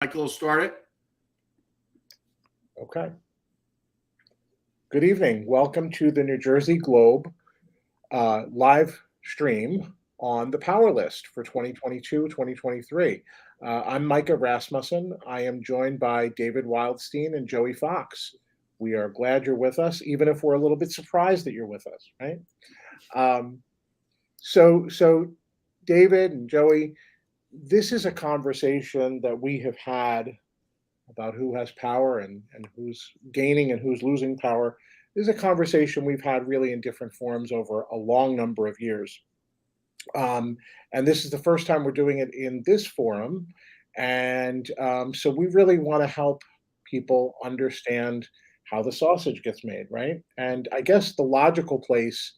Michael will start it. Okay. Good evening. Welcome to the New Jersey Globe live stream on the Power List for 2022-2023. I'm Micah Rasmusen. I am joined by David Wildstein and Joey Fox. We are glad you're with us, even if we're a little bit surprised that you're with us, right? So David and Joey, this is a conversation that we have had about who has power and who's gaining and who's losing power. This is a conversation we've had really in different forms over a long number of years. And this is the first time we're doing it in this forum. And so we really want to help people understand how the sausage gets made, right? And I guess the logical place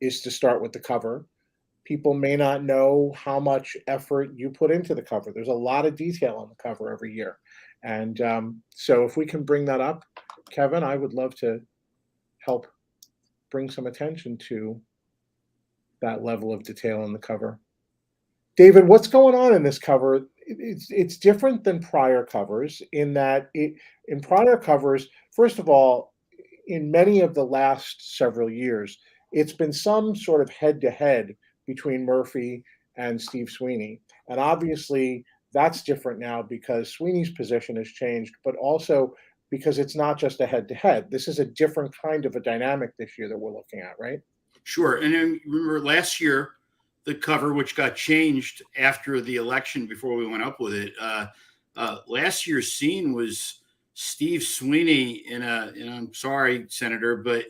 is to start with the cover. People may not know how much effort you put into the cover. There's a lot of detail on the cover every year. And so if we can bring that up, Kevin, I would love to help bring some attention to that level of detail on the cover. David, what's going on in this cover? It's different than prior covers in that in prior covers, first of all, in many of the last several years, it's been some sort of head-to-head between Murphy and Steve Sweeney. And obviously, that's different now because Sweeney's position has changed, but also because it's not just a head-to-head. This is a different kind of a dynamic this year that we're looking at, right? Sure. And then remember last year, the cover, which got changed after the election before we went up with it, last year's scene was Steve Sweeney I'm sorry, Senator, but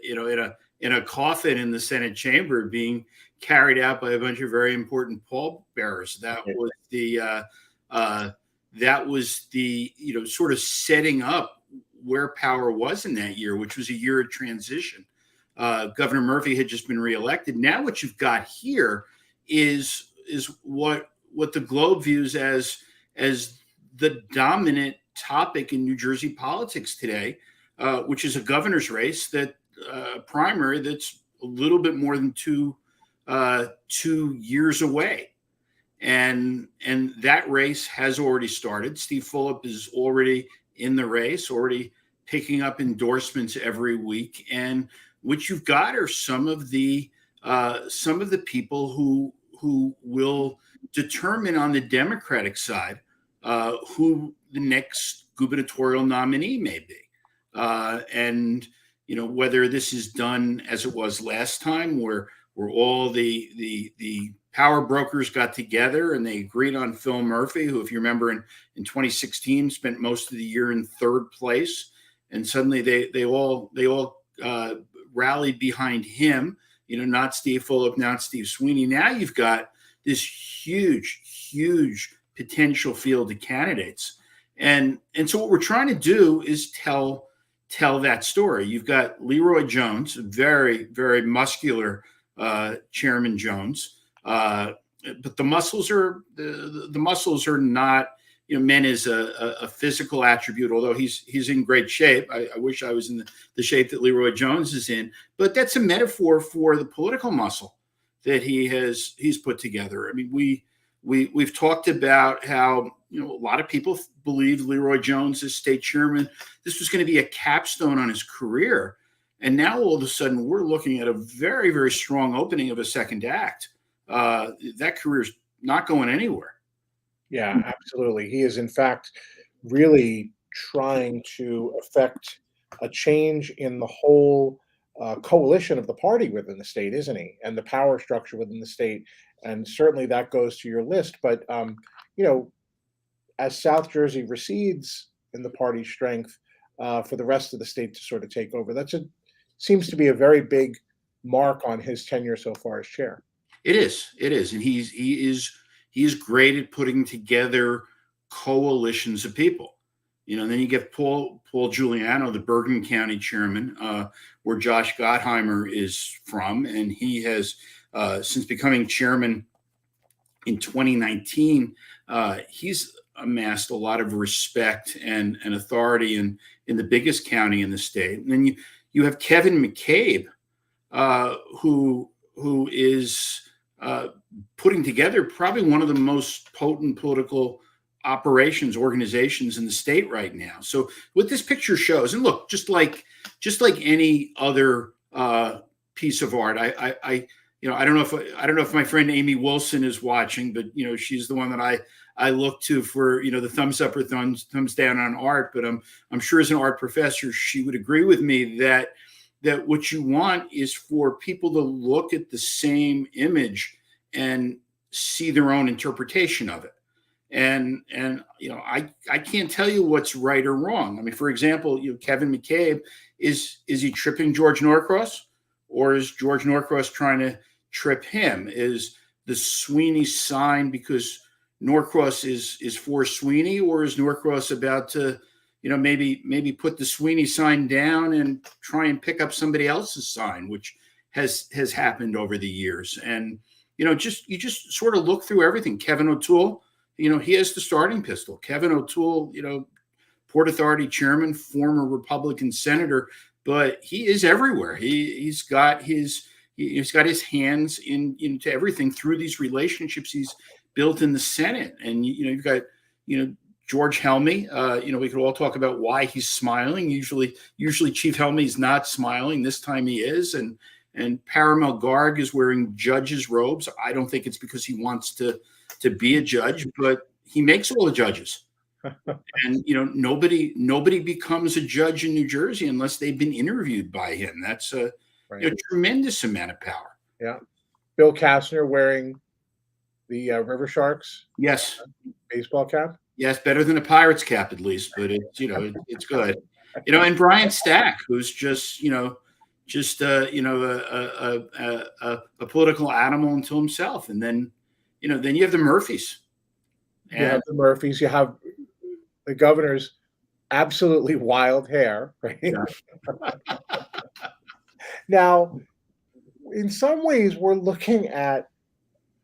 in a coffin in the Senate chamber being carried out by a bunch of very important pallbearers. That was the sort of setting up where power was in that year, which was a year of transition. Governor Murphy had just been reelected. Now what you've got here is what the Globe views as the dominant topic in New Jersey politics today, which is a governor's race primary that's a little bit more than 2 years away. And that race has already started. Steve Fulop is already in the race, already picking up endorsements every week. And what you've got are some of the people who will determine on the Democratic side who the next gubernatorial nominee may be. And whether this is done as it was last time, where all the power brokers got together and they agreed on Phil Murphy, who, if you remember, in 2016 spent most of the year in third place, and suddenly they all rallied behind him. Not Steve Fulop, not Steve Sweeney. Now you've got this huge potential field of candidates, and so what we're trying to do is tell that story. You've got Leroy Jones, very, very muscular Chairman Jones, but the muscles are not meant as a physical attribute. Although he's in great shape, I wish I was in the shape that Leroy Jones is in. But that's a metaphor for the political muscle that he's put together. I mean, we've talked about how a lot of people believed Leroy Jones as state chairman, this was going to be a capstone on his career. And now all of a sudden we're looking at a very, very strong opening of a second act. That career is not going anywhere. Yeah, absolutely. He is, in fact, really trying to affect a change in the whole coalition of the party within the state, isn't he? And the power structure within the state. And certainly that goes to your list. But, as South Jersey recedes in the party strength for the rest of the state to sort of take over, seems to be a very big mark on his tenure so far as chair. It is, and he is great at putting together coalitions of people. And then you get Paul Giuliano, the Bergen County chairman, where Josh Gottheimer is from, and he has since becoming chairman in 2019, he's amassed a lot of respect and authority in the biggest county in the state. And then you have Kevin McCabe, who is putting together probably one of the most potent political operations organizations in the state right now. So what this picture shows, and look, just like any other piece of art, I don't know if my friend Amy Wilson is watching, but she's the one that I look to for the thumbs up or thumbs down on art. But I'm sure as an art professor, she would agree with me that what you want is for people to look at the same image and see their own interpretation of it. And I can't tell you what's right or wrong. I mean, for example, Kevin McCabe, is he tripping George Norcross, or is George Norcross trying to trip him? Is the Sweeney sign because Norcross is for Sweeney, or is Norcross about to maybe put the Sweeney sign down and try and pick up somebody else's sign, which has happened over the years? And you just sort of look through everything. Kevin O'Toole, he has the starting pistol. Kevin O'Toole, Port Authority chairman, former Republican senator, but he is everywhere. He's got his hands into everything through these relationships he's built in the Senate. And you've got George Helmy. We could all talk about why he's smiling. Usually Chief Helmy's not smiling. This time he is. And Paramel Garg is wearing judge's robes. I don't think it's because he wants to be a judge, but he makes all the judges. And nobody becomes a judge in New Jersey unless they've been interviewed by him. That's a tremendous amount of power. Yeah. Bill Kastner wearing the River Sharks baseball cap. Yes, better than a Pirates cap at least, but it's good. And Brian Stack, who's just a political animal unto himself. And then you have the Murphys. You have the Murphys. You have the governor's absolutely wild hair, right? Yeah. Now, in some ways, we're looking at,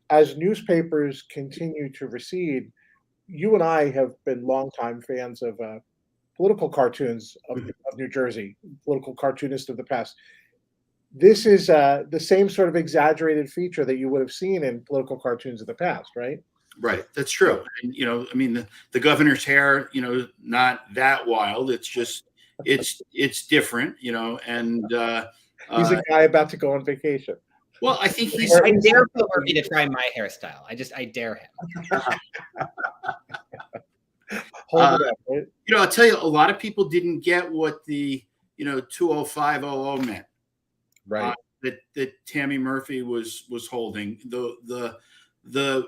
as newspapers continue to recede, you and I have been longtime fans of political cartoons of New Jersey, political cartoonists of the past. This is the same sort of exaggerated feature that you would have seen in political cartoons of the past, right? Right. That's true. And, the governor's hair, not that wild. It's just, it's different, and he's a guy about to go on vacation. Well, I think I dare Phil Murphy to try my hairstyle. I dare him. Hold it up, right? I'll tell you, a lot of people didn't get what the 20500 meant. Right. That Tammy Murphy was holding. The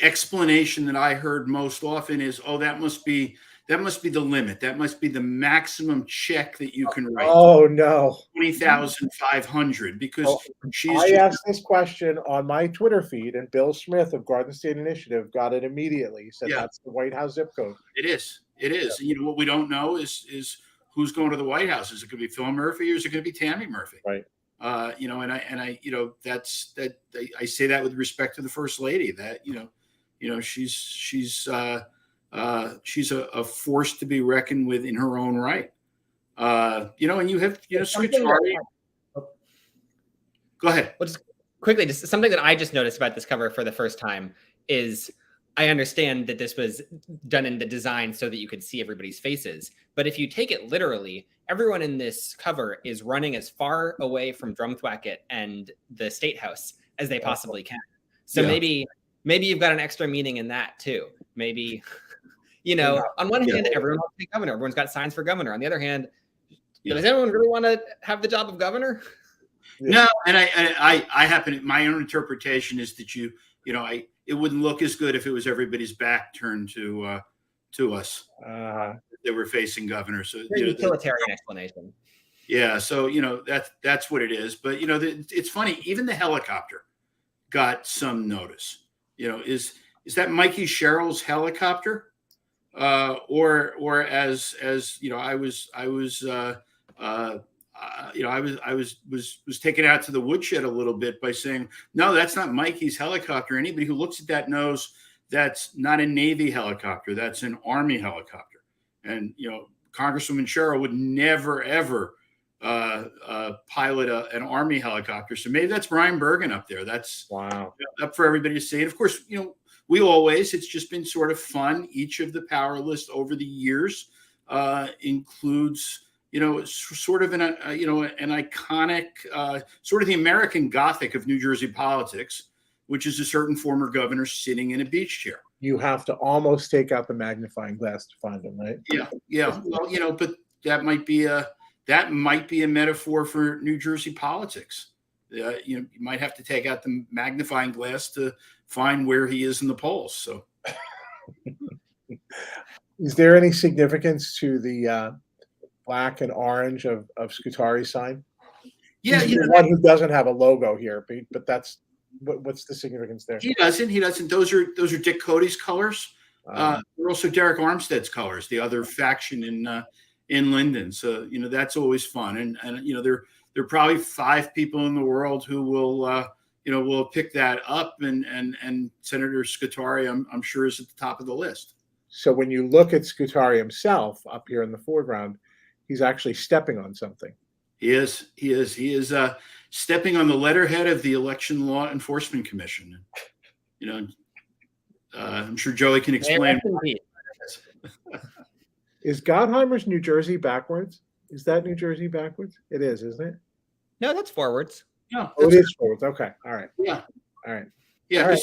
explanation that I heard most often is, that must be the limit. That must be the maximum check that you can write. Oh no, $20,500 because I asked this question on my Twitter feed, and Bill Smith of Garden State Initiative got it immediately. He said that's the White House zip code. It is. Yeah. And what we don't know is who's going to the White House. Is it going to be Phil Murphy, or is it going to be Tammy Murphy? Right. That's I say that with respect to the First Lady. That she's a force to be reckoned with in her own right. And you have Scutari. Go ahead. Well, just quickly, just something that I just noticed about this cover for the first time is, I understand that this was done in the design so that you could see everybody's faces. But if you take it literally, everyone in this cover is running as far away from Drumthwacket and the State House as they possibly can. So maybe you've got an extra meaning in that too. Maybe, on one hand, everyone wants to be governor. Everyone's got signs for governor. On the other hand, does anyone really want to have the job of governor? No, and I happen, my own interpretation is that it wouldn't look as good if it was everybody's back turned to us. They were facing governor. So utilitarian explanation. Yeah, so that's what it is. But it's funny. Even the helicopter got some notice. Is that Mikey Sherrill's helicopter, or as I was taken out to the woodshed a little bit by saying, no, that's not Mikey's helicopter. Anybody who looks at that knows that's not a Navy helicopter. That's an Army helicopter. And, Congresswoman Sherrill would never, ever pilot an Army helicopter. So maybe that's Brian Bergen up there. That's wow. Up for everybody to see. And of course, it's just been sort of fun. Each of the power lists over the years includes, sort of an iconic, sort of the American Gothic of New Jersey politics, which is a certain former governor sitting in a beach chair. You have to almost take out the magnifying glass to find them, right? Yeah. Well, but that might be a metaphor for New Jersey politics. You might have to take out the magnifying glass to find where he is in the polls. So, is there any significance to the black and orange of Scutari's sign? Yeah, he's the one who doesn't have a logo here, but that's what's the significance there? He doesn't. Those are Dick Cody's colors. They're also Derek Armstead's colors, the other faction in Linden. So that's always fun, and there are probably 5 people in the world who will pick that up, and Senator Scutari, I'm sure, is at the top of the list. So when you look at Scutari himself up here in the foreground, he's actually stepping on something. He is stepping on the letterhead of the Election Law Enforcement Commission. I'm sure Joey can explain. Is Gottheimer's New Jersey backwards? Is that New Jersey backwards? It is, isn't it? No, that's forwards. No, it is forwards. Okay. All right. Yeah. All right. Yeah. All right.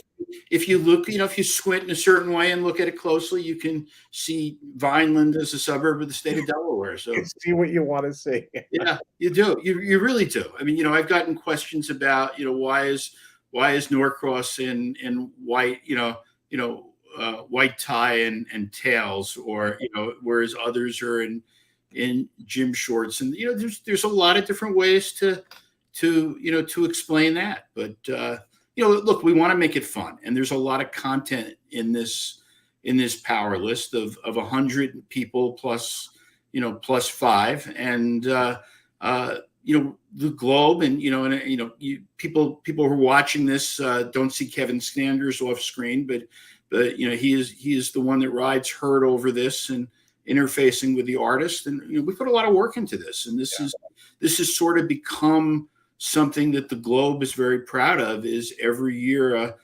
If you look, if you squint in a certain way and look at it closely, you can see Vineland as a suburb of the state of Delaware. So you see what you want to see. Yeah, you do. You really do. I mean, I've gotten questions about, why is Norcross in white, white tie and tails, or whereas others are in gym shorts, and there's a lot of different ways to explain that. But look, we want to make it fun, and there's a lot of content in this power list of 100 people plus plus 5, and the Globe, and people who are watching this don't see Kevin Sanders off screen, but he is the one that rides herd over this and interfacing with the artist, and we put a lot of work into this, and this has sort of become something that the Globe is very proud of. Is every year a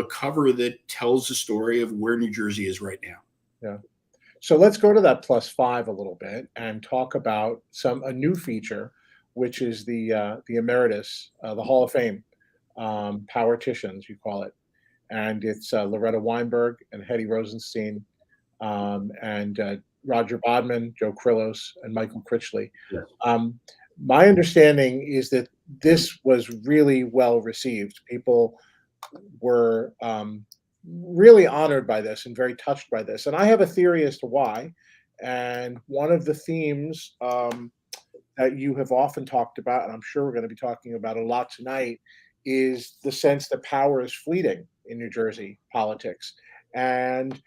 cover that tells the story of where New Jersey is right now. Yeah. So let's go to that plus 5 a little bit and talk about a new feature, which is the emeritus, the Hall of Fame powerticians, you call it, and it's Loretta Weinberg and Hetty Rosenstein, and Roger Bodman, Joe Krillos, and Michael Critchley. Yes. My understanding is that this was really well received. People were really honored by this and very touched by this. And I have a theory as to why. And one of the themes that you have often talked about, and I'm sure we're going to be talking about a lot tonight, is the sense that power is fleeting in New Jersey politics. And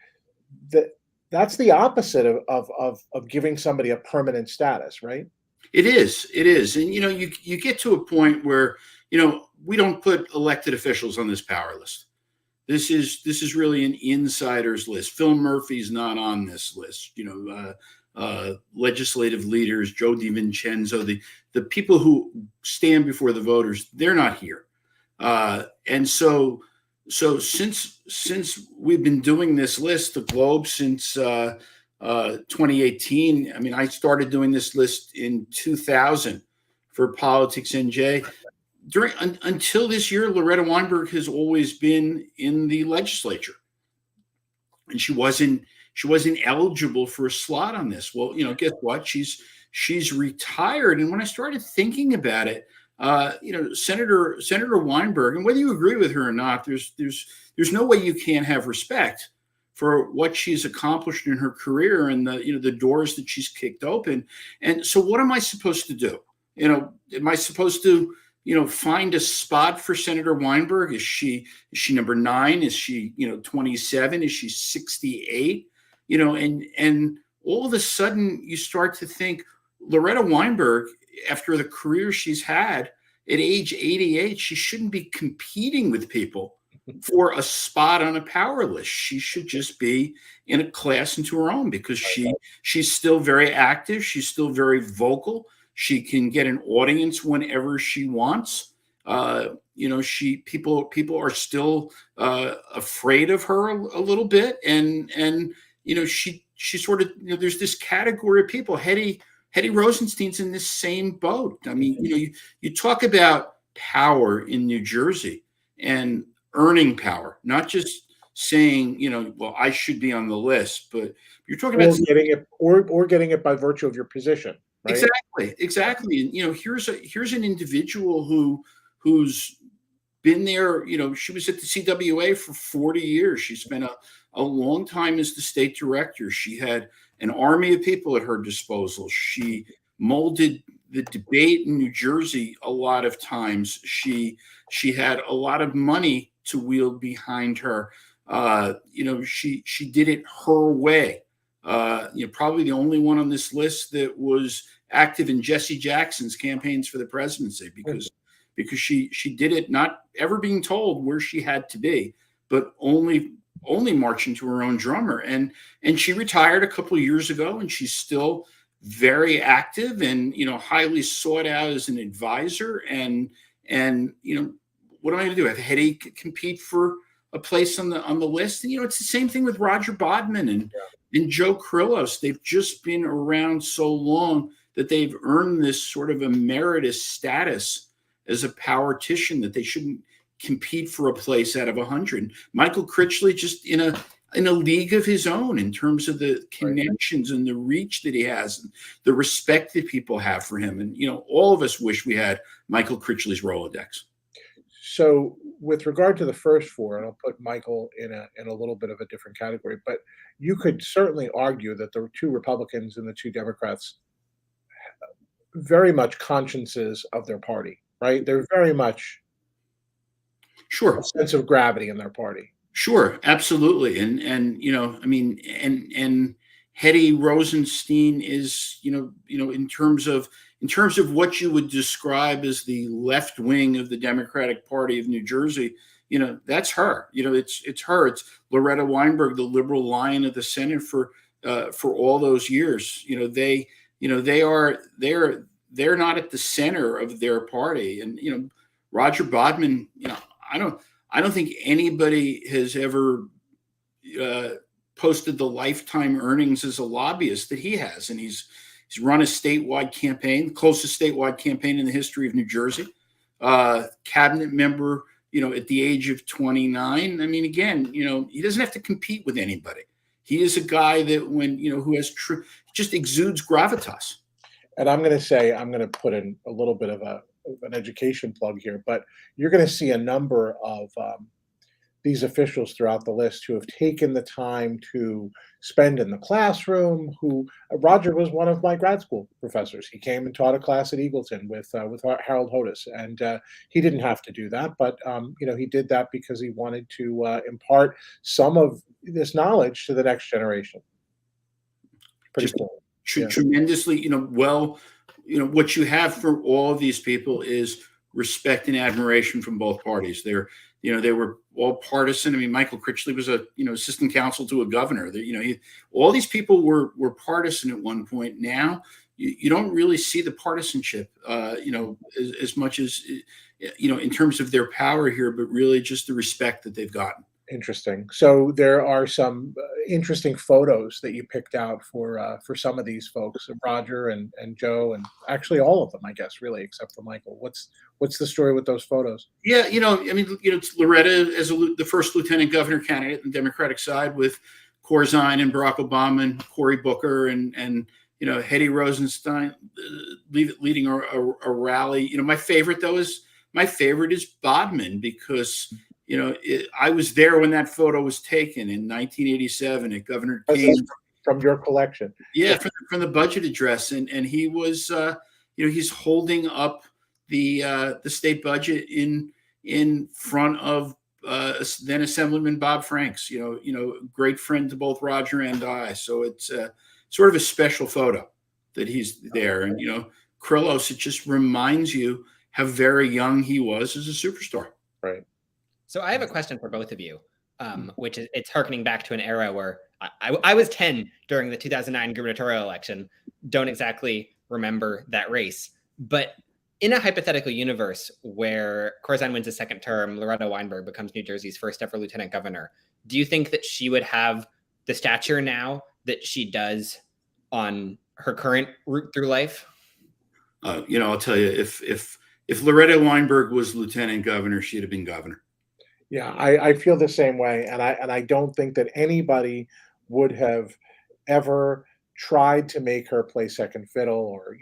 that's the opposite of giving somebody a permanent status, right? It is. And, you get to a point where, we don't put elected officials on this power list. This is really an insider's list. Phil Murphy's not on this list. Legislative leaders, Joe DiVincenzo, the people who stand before the voters, they're not here. And so since we've been doing this list, the Globe, since 2018. I mean, I started doing this list in 2000 for Politics NJ. Until this year, Loretta Weinberg has always been in the legislature, and she wasn't eligible for a slot on this. Well, guess what? She's retired. And when I started thinking about it, Senator Weinberg, and whether you agree with her or not, there's no way you can't have respect for what she's accomplished in her career and the doors that she's kicked open. And so what am I supposed to do? Am I supposed to, find a spot for Senator Weinberg? Is she number 9? Is she, 27? Is she 68? And all of a sudden you start to think Loretta Weinberg, after the career she's had at age 88, she shouldn't be competing with people for a spot on a power list. She should just be in a class into her own, because she's still very active. She's still very vocal. She can get an audience whenever she wants. people are still afraid of her a little bit, and she sort of, there's this category of people. Hetty Rosenstein's in this same boat. I mean, you talk about power in New Jersey and earning power, not just saying, well, I should be on the list, but you're talking about getting it by virtue of your position. Right? Exactly. And here's an individual who's been there. She was at the CWA for 40 years. She spent a long time as the state director. She had an army of people at her disposal. She molded the debate in New Jersey a lot of times. She had a lot of money to wield behind her. She did it her way. Probably the only one on this list that was active in Jesse Jackson's campaigns for the presidency, because she did it not ever being told where she had to be, but only marching to her own drummer. And she retired a couple of years ago, and she's still very active and highly sought out as an advisor. And what am I going to do? Have Hetty compete for a place on the list? And it's the same thing with Roger Bodman and Joe Krillos. They've just been around so long that they've earned this sort of emeritus status as a politician, that they shouldn't compete for a place out of 100. Michael Critchley just in a league of his own in terms of the connections and the reach that he has, and the respect that people have for him. And all of us wish we had Michael Critchley's Rolodex. So with regard to the first four, and I'll put Michael in a little bit of a different category, but you could certainly argue that the two Republicans and the two Democrats very much consciences of their party, right? They're very much a sense of gravity in their party. Sure, absolutely. And Hetty Rosenstein is, in terms of what you would describe as the left wing of the Democratic Party of New Jersey, that's her. It's her. It's Loretta Weinberg, the liberal lion of the Senate for all those years. They're not at the center of their party. And Roger Bodman, I don't think anybody has ever posted the lifetime earnings as a lobbyist that he has, and he's run a statewide campaign, closest statewide campaign in the history of New Jersey. Cabinet member, at the age of 29. I mean, again, he doesn't have to compete with anybody. He is a guy that who has just exudes gravitas. And I'm going to put in a little bit of an education plug here, but you're going to see a number of these officials throughout the list who have taken the time to spend in the classroom. Roger was one of my grad school professors. He came and taught a class at Eagleton with Harold Hodis, and he didn't have to do that, but he did that because he wanted to impart some of this knowledge to the next generation. Pretty cool. Tremendously, what you have for all of these people is respect and admiration from both parties. They were all partisan. I mean, Michael Critchley was assistant counsel to a governor. All these people were partisan at one point. Now you don't really see the partisanship, as much as in terms of their power here, but really just the respect that they've gotten. Interesting. So there are some interesting photos that you picked out for some of these folks, Roger and Joe, and actually all of them, I guess, really, except for Michael. What's the story with those photos? Yeah, it's Loretta as the first lieutenant governor candidate on the Democratic side, with Corzine and Barack Obama and Cory Booker and Hetty Rosenstein leading a rally. My favorite is Bodman, because I was there when that photo was taken in 1987 at Governor King. From your collection. Yeah, from the budget address. And he was, he's holding up the state budget in front of then Assemblyman Bob Franks, great friend to both Roger and I. So it's sort of a special photo that he's there. And, Krillos, it just reminds you how very young he was as a superstar. Right. So I have a question for both of you, which is, it's harkening back to an era where I was 10 during the 2009 gubernatorial election. Don't exactly remember that race, but in a hypothetical universe where Corzine wins a second term, Loretta Weinberg becomes New Jersey's first ever lieutenant governor, do you think that she would have the stature now that she does on her current route through life? I'll tell you, if Loretta Weinberg was lieutenant governor, she'd have been governor. Yeah, I feel the same way, and I don't think that anybody would have ever tried to make her play second fiddle or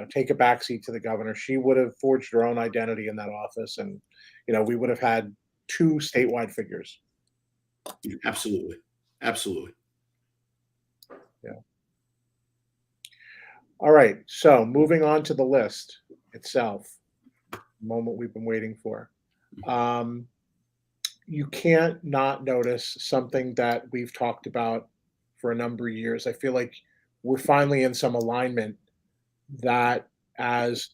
take a backseat to the governor. She would have forged her own identity in that office, and we would have had two statewide figures. Absolutely, absolutely. Yeah. All right, so moving on to the list itself, the moment we've been waiting for. You can't not notice something that we've talked about for a number of years. I feel like we're finally in some alignment that as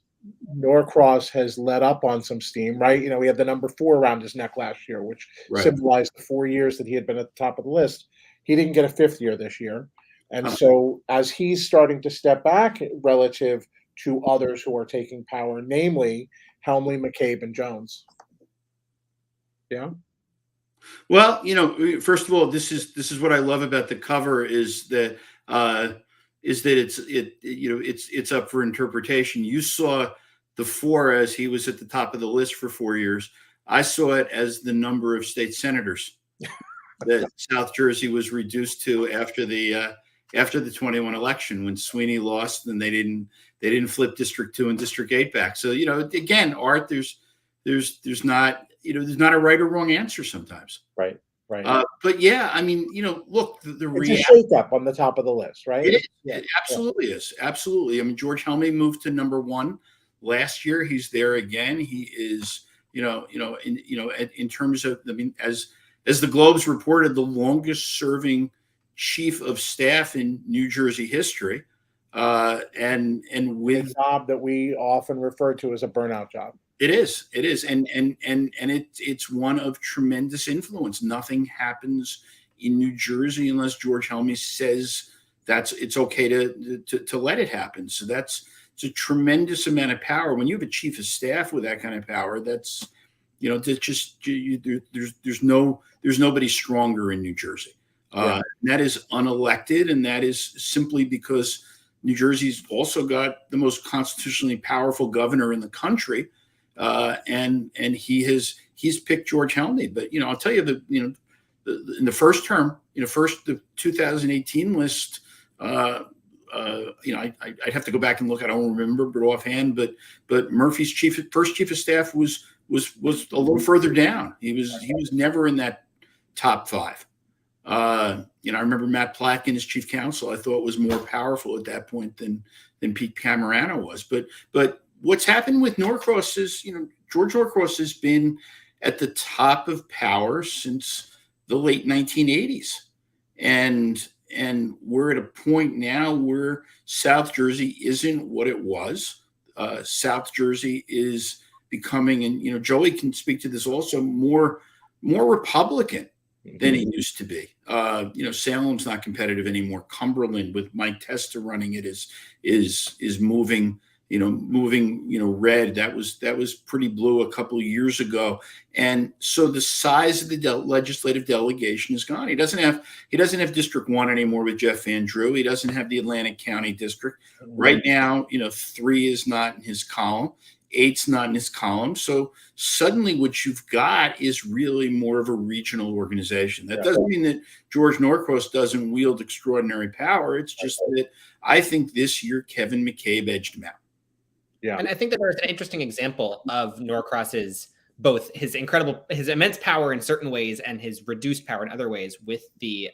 Norcross has let up on some steam, right? We had the number 4 around his neck last year, which symbolized the 4 years that he had been at the top of the list. He didn't get a 5th year this year. And so as he's starting to step back relative to others who are taking power, namely Helmley, McCabe, and Jones. Yeah. Well, first of all, this is what I love about the cover is that it's up for interpretation. You saw the 4 as he was at the top of the list for 4 years. I saw it as the number of state senators that South Jersey was reduced to after the 21 election when Sweeney lost and they didn't flip District 2 and District 8 back. So again, Art, there's not a right or wrong answer sometimes. Right. But yeah, I mean, look, it's a shake-up on the top of the list, right? It is. Yeah. It absolutely is. Absolutely. I mean, George Helmey moved to number 1 last year. He's there again. He is, in terms of, I mean, as the Globe's reported, the longest serving chief of staff in New Jersey history. And with a job that we often refer to as a burnout job. It is, and it's one of tremendous influence. Nothing happens in New Jersey unless George Helmey says it's okay to let it happen. So it's a tremendous amount of power. When you have a chief of staff with that kind of power, there's nobody stronger in New Jersey. That is unelected, and that is simply because New Jersey's also got the most constitutionally powerful governor in the country. And he's picked George Helmey, but I'll tell you that in the first term, the 2018 list, I'd have to go back and look. I don't remember, but offhand, but Murphy's first chief of staff was a little further down. He was never in that top 5. I remember Matt Plack and his chief counsel, I thought was more powerful at that point than Pete Camerano was, but what's happened with Norcross is, George Norcross has been at the top of power since the late 1980s. And we're at a point now where South Jersey isn't what it was. South Jersey is becoming, and Joey can speak to this also, more Republican than it used to be. Salem's not competitive anymore. Cumberland, with Mike Testa running it, is moving red. That was pretty blue a couple of years ago. And so the size of the legislative delegation is gone. He doesn't have District 1 anymore with Jeff Van Drew. He doesn't have the Atlantic County District. Right now, 3 is not in his column. 8's not in his column. So suddenly what you've got is really more of a regional organization. That doesn't mean that George Norcross doesn't wield extraordinary power. It's just that I think this year Kevin McCabe edged him out. Yeah. And I think that there's an interesting example of Norcross's both his immense power in certain ways and his reduced power in other ways with the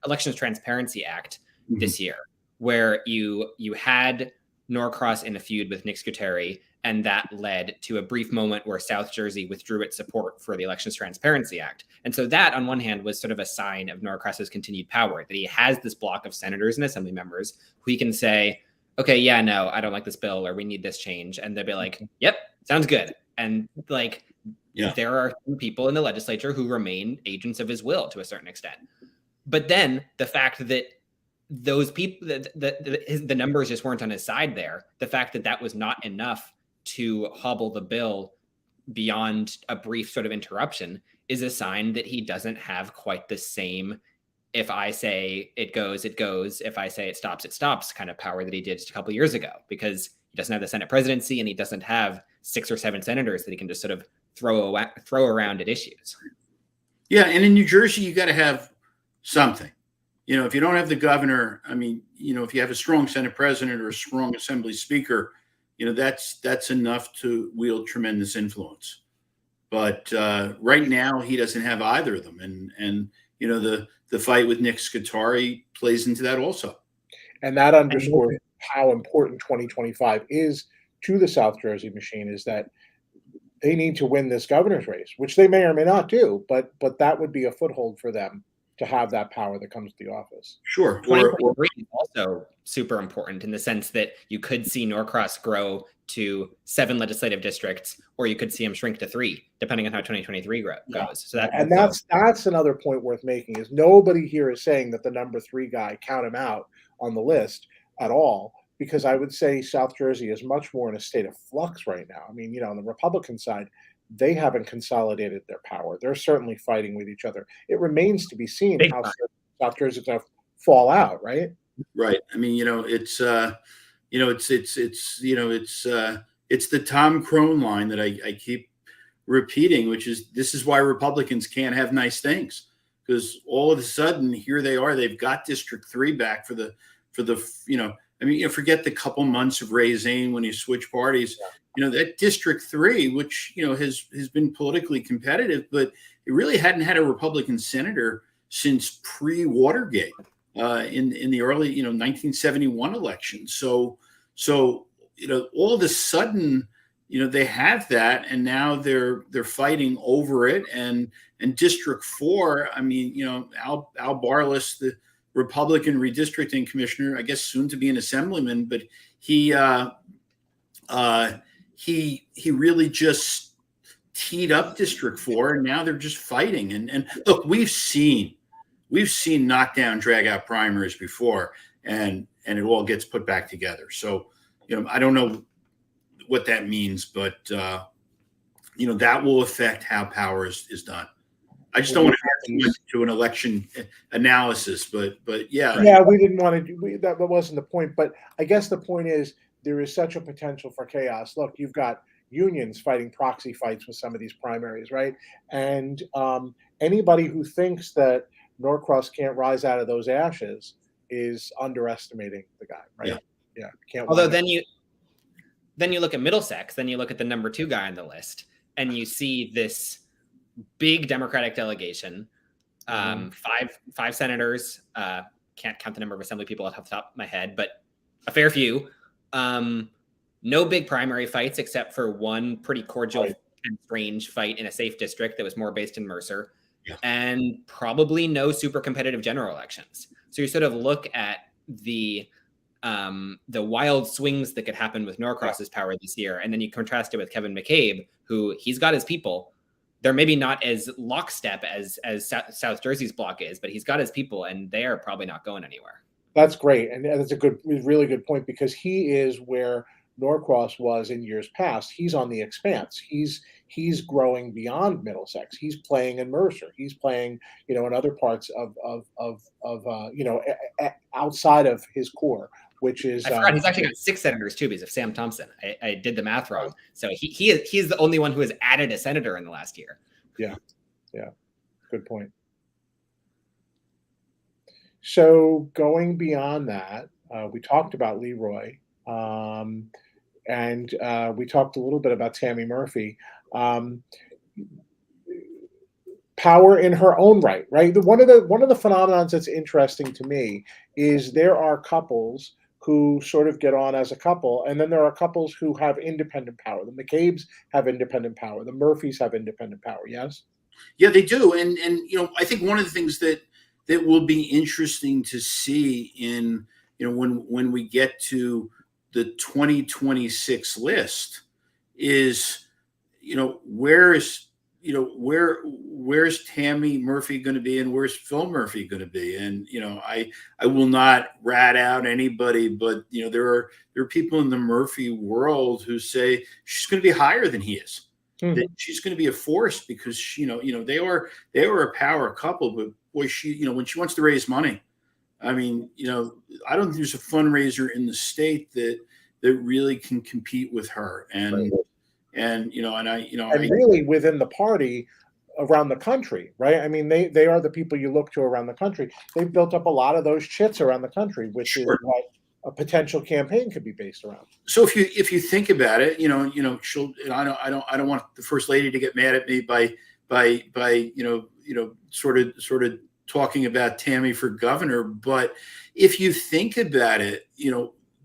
Elections Transparency Act this year, where you had Norcross in a feud with Nick Scuteri, and that led to a brief moment where South Jersey withdrew its support for the Elections Transparency Act. And so that, on one hand, was sort of a sign of Norcross's continued power, that he has this block of senators and assembly members who he can say, okay, yeah, no, I don't like this bill, or we need this change. And they'll be like, yep, sounds good. And there are people in the legislature who remain agents of his will to a certain extent. But then the fact that those people, the numbers just weren't on his side there, the fact that that was not enough to hobble the bill beyond a brief sort of interruption is a sign that he doesn't have quite the same, if I say it goes, it goes, if I say it stops kind of power that he did just a couple of years ago, because he doesn't have the Senate presidency and he doesn't have 6 or 7 senators that he can just sort of throw around at issues. Yeah, and in New Jersey, you got to have something. If you don't have the governor, I mean, if you have a strong Senate president or a strong Assembly speaker, that's enough to wield tremendous influence. But right now, he doesn't have either of them, and the fight with Nick Scutari plays into that also. And that underscores how important 2025 is to the South Jersey machine, is that they need to win this governor's race, which they may or may not do, but that would be a foothold for them to have that power that comes to the office. Sure. 2023 is also super important in the sense that you could see Norcross grow to 7 legislative districts, or you could see him shrink to 3, depending on how 2023 goes. Yeah. So that's another point worth making, is nobody here is saying that the number 3 guy, count him out on the list at all, because I would say South Jersey is much more in a state of flux right now. I mean, on the Republican side, they haven't consolidated their power. They're certainly fighting with each other. It remains to be seen how South Jersey is going to fall out, right? Right. I mean, it's the Tom Crone line that I keep repeating, which is, this is why Republicans can't have nice things, because all of a sudden here they are, they've got District 3 back for the forget the couple months of Ray Zane when he switched parties. That District 3, which has been politically competitive, but it really hadn't had a Republican senator since pre-Watergate in the early 1971 election. So all of a sudden they have that, and now they're fighting over it. And District 4, I mean, Al Barlas, the Republican redistricting commissioner, I guess soon to be an assemblyman, but he really just teed up District 4, and now they're just fighting. And look, we've seen knockdown, drag out primaries before, and it all gets put back together. So, I don't know what that means, but that will affect how power is done. I just don't want to get too much to an election analysis, but yeah. Yeah, we didn't want to do that. That wasn't the point. But I guess the point is, there is such a potential for chaos. Look, you've got unions fighting proxy fights with some of these primaries, right? And anybody who thinks that Norcross can't rise out of those ashes is underestimating the guy, right? Yeah. Can't. Although then you look at Middlesex, then you look at the number 2 guy on the list, and you see this big Democratic delegation, 5 senators. Can't count the number of assembly people off the top of my head, but a fair few. No big primary fights except for one pretty cordial and strange fight in a safe district that was more based in Mercer, and probably no super competitive general elections. So you sort of look at the wild swings that could happen with Norcross's power this year, and then you contrast it with Kevin McCabe, who he's got his people. They're maybe not as lockstep as South Jersey's block is, but he's got his people, and they are probably not going anywhere. That's great, and that's really good point, because he is where Norcross was in years past. He's on the expanse. He's growing beyond Middlesex. He's playing in Mercer. He's playing, in other parts of outside of his core, which is. I forgot he's actually got 6 senators too, because of Sam Thompson. I did the math wrong. So he's the only one who has added a senator in the last year. Yeah, good point. So going beyond that, we talked about Leroy, and we talked a little bit about Tammy Murphy. Power in her own right? One of the phenomenons that's interesting to me is there are couples who sort of get on as a couple, and then there are couples who have independent power. The McCabes have independent power. The Murphys have independent power. Yes. Yeah, they do, and I think one of the things that will be interesting to see in when we get to the 2026 list is where is where's Tammy Murphy going to be, and where's Phil Murphy going to be? And I will not rat out anybody, but there are people in the Murphy world who say she's going to be higher than he is. Mhm. That she's going to be a force because they were a power couple, but boy, she when she wants to raise money, I mean, I don't think there's a fundraiser in the state that really can compete with her. And Right. and really within the party around the country, right? I mean, they are the people you look to around the country. They've built up a lot of those chits around the country, which is Sure. what a potential campaign could be based around. So if you think about it, she'll. And I don't want the first lady to get mad at me by sort of talking about Tammy for governor. But if you think about it,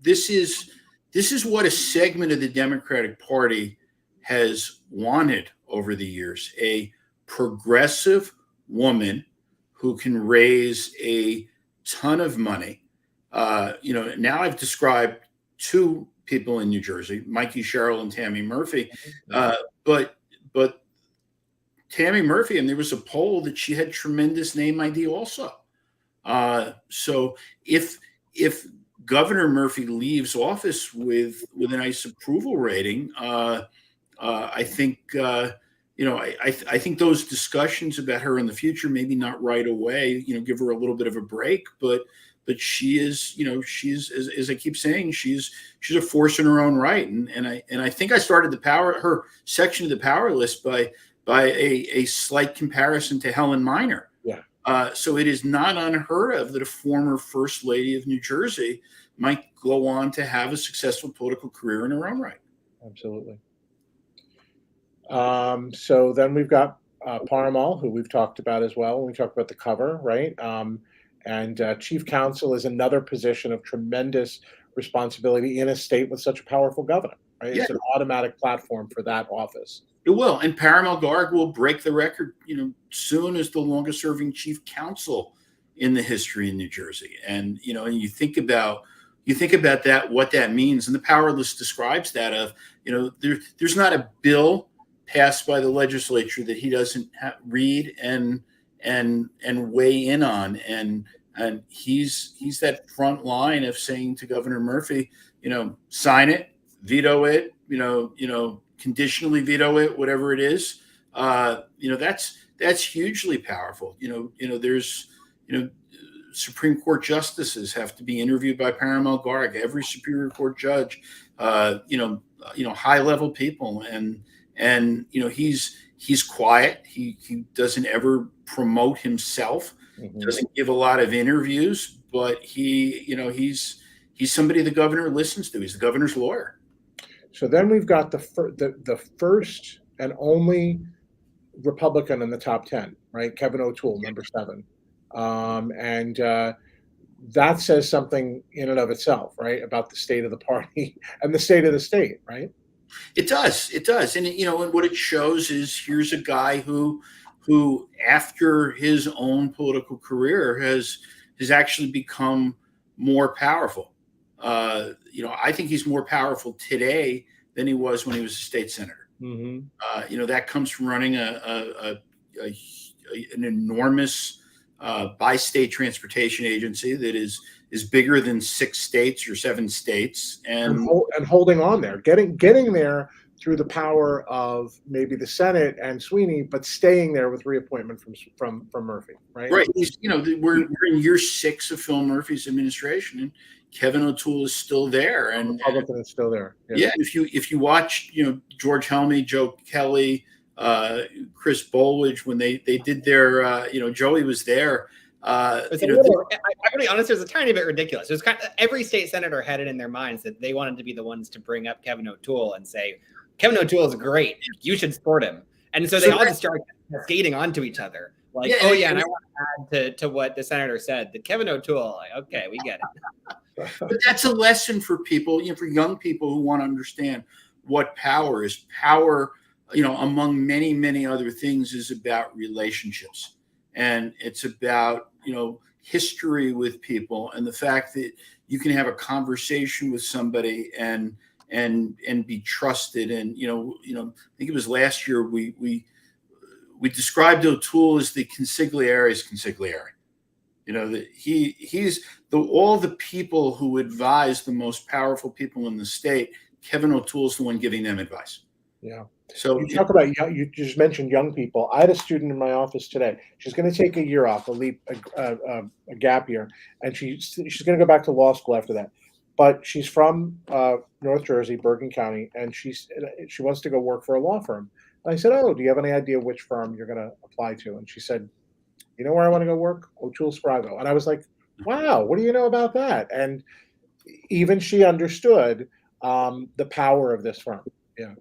this is what a segment of the Democratic Party has wanted over the years: a progressive woman who can raise a ton of money. Now I've described two people in New Jersey, Mikey Sherrill and Tammy Murphy. But Tammy Murphy, and there was a poll that she had tremendous name ID also. So if Governor Murphy leaves office with a nice approval rating, I think I think those discussions about her in the future, maybe not right away, give her a little bit of a break, but she is, she's, as I keep saying, she's a force in her own right. And I think I started her section of the power list by a slight comparison to Helen Minor. Yeah. So it is not unheard of that a former first lady of New Jersey might go on to have a successful political career in her own right. Absolutely. So then we've got Parimal, who we've talked about as well when we talked about the cover, right? And chief counsel is another position of tremendous responsibility in a state with such a powerful governor, right? Yeah. It's an automatic platform for that office. It will. And Parimal Garg will break the record, soon as the longest serving chief counsel in the history in New Jersey. And, and you think about that, what that means. And the power list describes that of, there's not a bill passed by the legislature that he doesn't read and weigh in on. And he's that front line of saying to Governor Murphy, sign it, veto it, conditionally veto it, whatever it is. That's hugely powerful. There's Supreme Court justices have to be interviewed by Parimal Garg, every Superior Court judge, high level people. And he's quiet. He doesn't ever promote himself, doesn't give a lot of interviews, but he's somebody the governor listens to. He's the governor's lawyer. So then we've got the first and only Republican in the top 10, right? Kevin O'Toole, number 7. And that says something in and of itself, right? About the state of the party and the state of the state, right? It does. And, and what it shows is here's a guy who after his own political career has actually become more powerful. I think he's more powerful today than he was when he was a state senator. That comes from running an enormous bi-state transportation agency that is bigger than 6 states or 7 states, and holding on there, getting there through the power of maybe the Senate and Sweeney, but staying there with reappointment from Murphy, right? Right. We're in year 6 of Phil Murphy's administration, and Kevin O'Toole is still there, and Republican is still there. Yeah. If you watch, George Helmy, Joe Kelly, Chris Bolwich, when they did their, Joey was there. I'm going to be honest, it was a tiny bit ridiculous. It was kind of, every state senator had it in their minds that they wanted to be the ones to bring up Kevin O'Toole and say, Kevin O'Toole is great. You should support him. And so they all just started skating onto each other. Like, and I want to add to what the senator said, that Kevin O'Toole, okay, we get it. But that's a lesson for people, for young people who want to understand what power is. Power, among many, many other things, is about relationships. And it's about, history with people, and the fact that you can have a conversation with somebody and be trusted. And, I think it was last year we we described O'Toole as the consigliare's consigliere. He's all the people who advise the most powerful people in the state. Kevin O'Toole's the one giving them advice. Yeah. So you talk about you just mentioned young people. I had a student in my office today. She's going to take a year off, a gap year, and she's going to go back to law school after that. But she's from North Jersey, Bergen County, and she wants to go work for a law firm. And I said, "Oh, do you have any idea which firm you're going to apply to?" And she said, "You know where I want to go work? O'Toole Sprago." And I was like, "Wow, what do you know about that?" And even she understood the power of this firm. Yeah.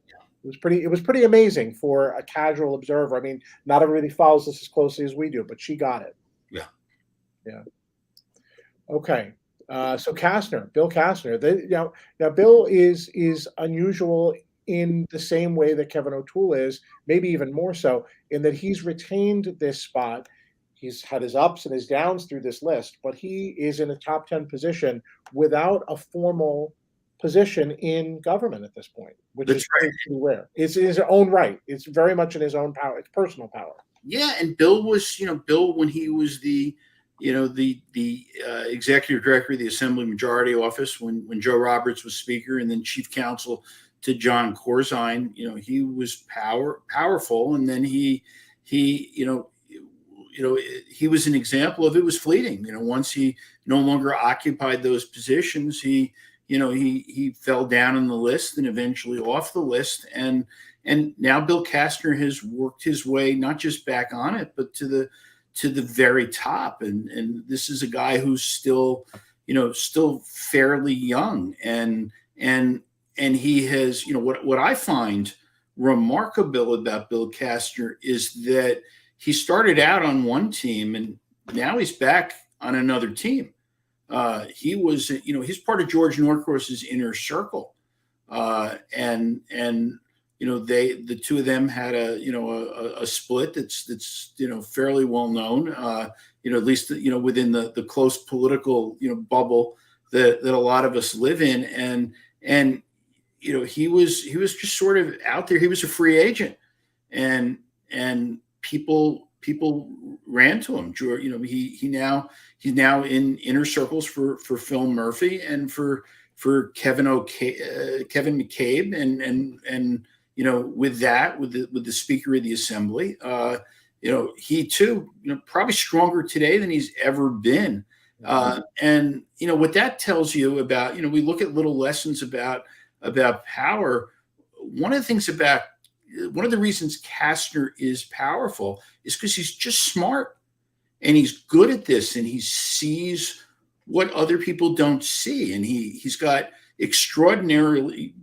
It was pretty amazing for a casual observer. I mean, not everybody follows this as closely as we do, but she got it. Yeah. Yeah. Okay. So Bill Kastner, now Bill is unusual in the same way that Kevin O'Toole is, maybe even more so, in that he's retained this spot. He's had his ups and his downs through this list, but he is in a top 10 position without a formal position in government at this point, which is pretty rare. It's in his own right. It's very much in his own power. It's personal power. Yeah, and Bill was, Bill, when he was the executive director of the Assembly Majority Office, when Joe Roberts was Speaker, and then Chief Counsel to John Corzine, he was powerful, and then he was an example of it was fleeting. Once he no longer occupied those positions, he fell down on the list and eventually off the list. And now Bill Kastner has worked his way not just back on it, but to the very top. And this is a guy who's still fairly young. And he has, what I find remarkable about Bill Kastner is that he started out on one team and now he's back on another team. He was, he's part of George Norcross's inner circle, and the two of them had a split that's fairly well known, at least within the close political bubble that a lot of us live in, and he was just sort of out there. He was a free agent, and people ran to him. He's now in inner circles for Phil Murphy and for Kevin McCabe, and with the Speaker of the Assembly, he too, probably stronger today than he's ever been. And what that tells you about, we look at little lessons about power. One of the reasons Kastner is powerful is because he's just smart and he's good at this, and he sees what other people don't see, and he's got extraordinarily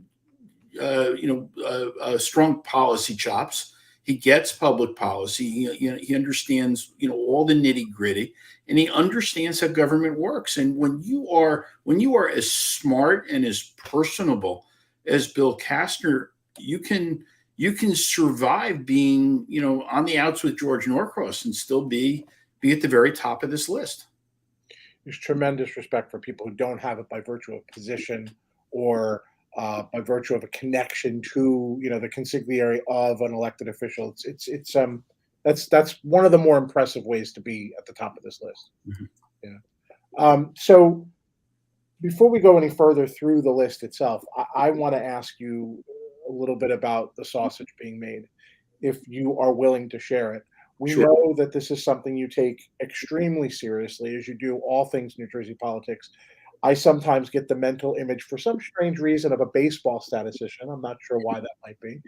strong policy chops. He gets public policy. He understands all the nitty gritty, and he understands how government works. And when you are as smart and as personable as Bill Kastner, you can survive being on the outs with George Norcross and still be at the very top of this list. There's tremendous respect for people who don't have it by virtue of position or by virtue of a connection to the consigliere of an elected official. That's one of the more impressive ways to be at the top of this list. Mm-hmm. Yeah. So before we go any further through the list itself, I want to ask you a little bit about the sausage being made, if you are willing to share it. We Sure. know that this is something you take extremely seriously, as you do all things New Jersey politics. I sometimes get the mental image, for some strange reason, of a baseball statistician. I'm not sure why that might be.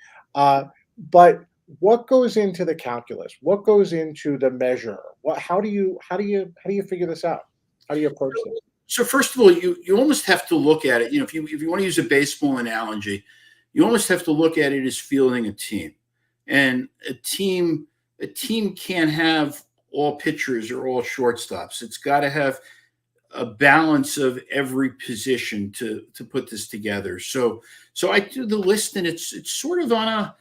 But what goes into the calculus? What goes into the measure? How do you figure this out? How do you approach this? So first of all, you almost have to look at it. If you want to use a baseball analogy, you almost have to look at it as fielding a team, and a team can't have all pitchers or all shortstops. It's got to have a balance of every position to put this together. So I do the list, and it's sort of on a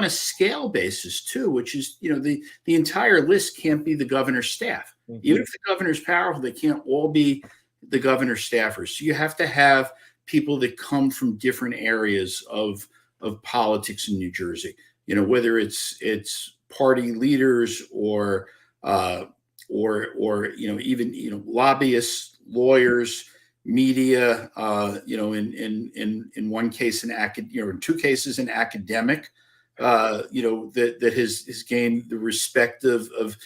scale basis too, which is the entire list can't be the governor's staff. Mm-hmm. Even if the governor's powerful, they can't all be the governor's staffers. So you have to have people that come from different areas of politics in New Jersey. Whether it's party leaders or even lobbyists, lawyers, media, in one case in two cases an academic, that has gained the respect of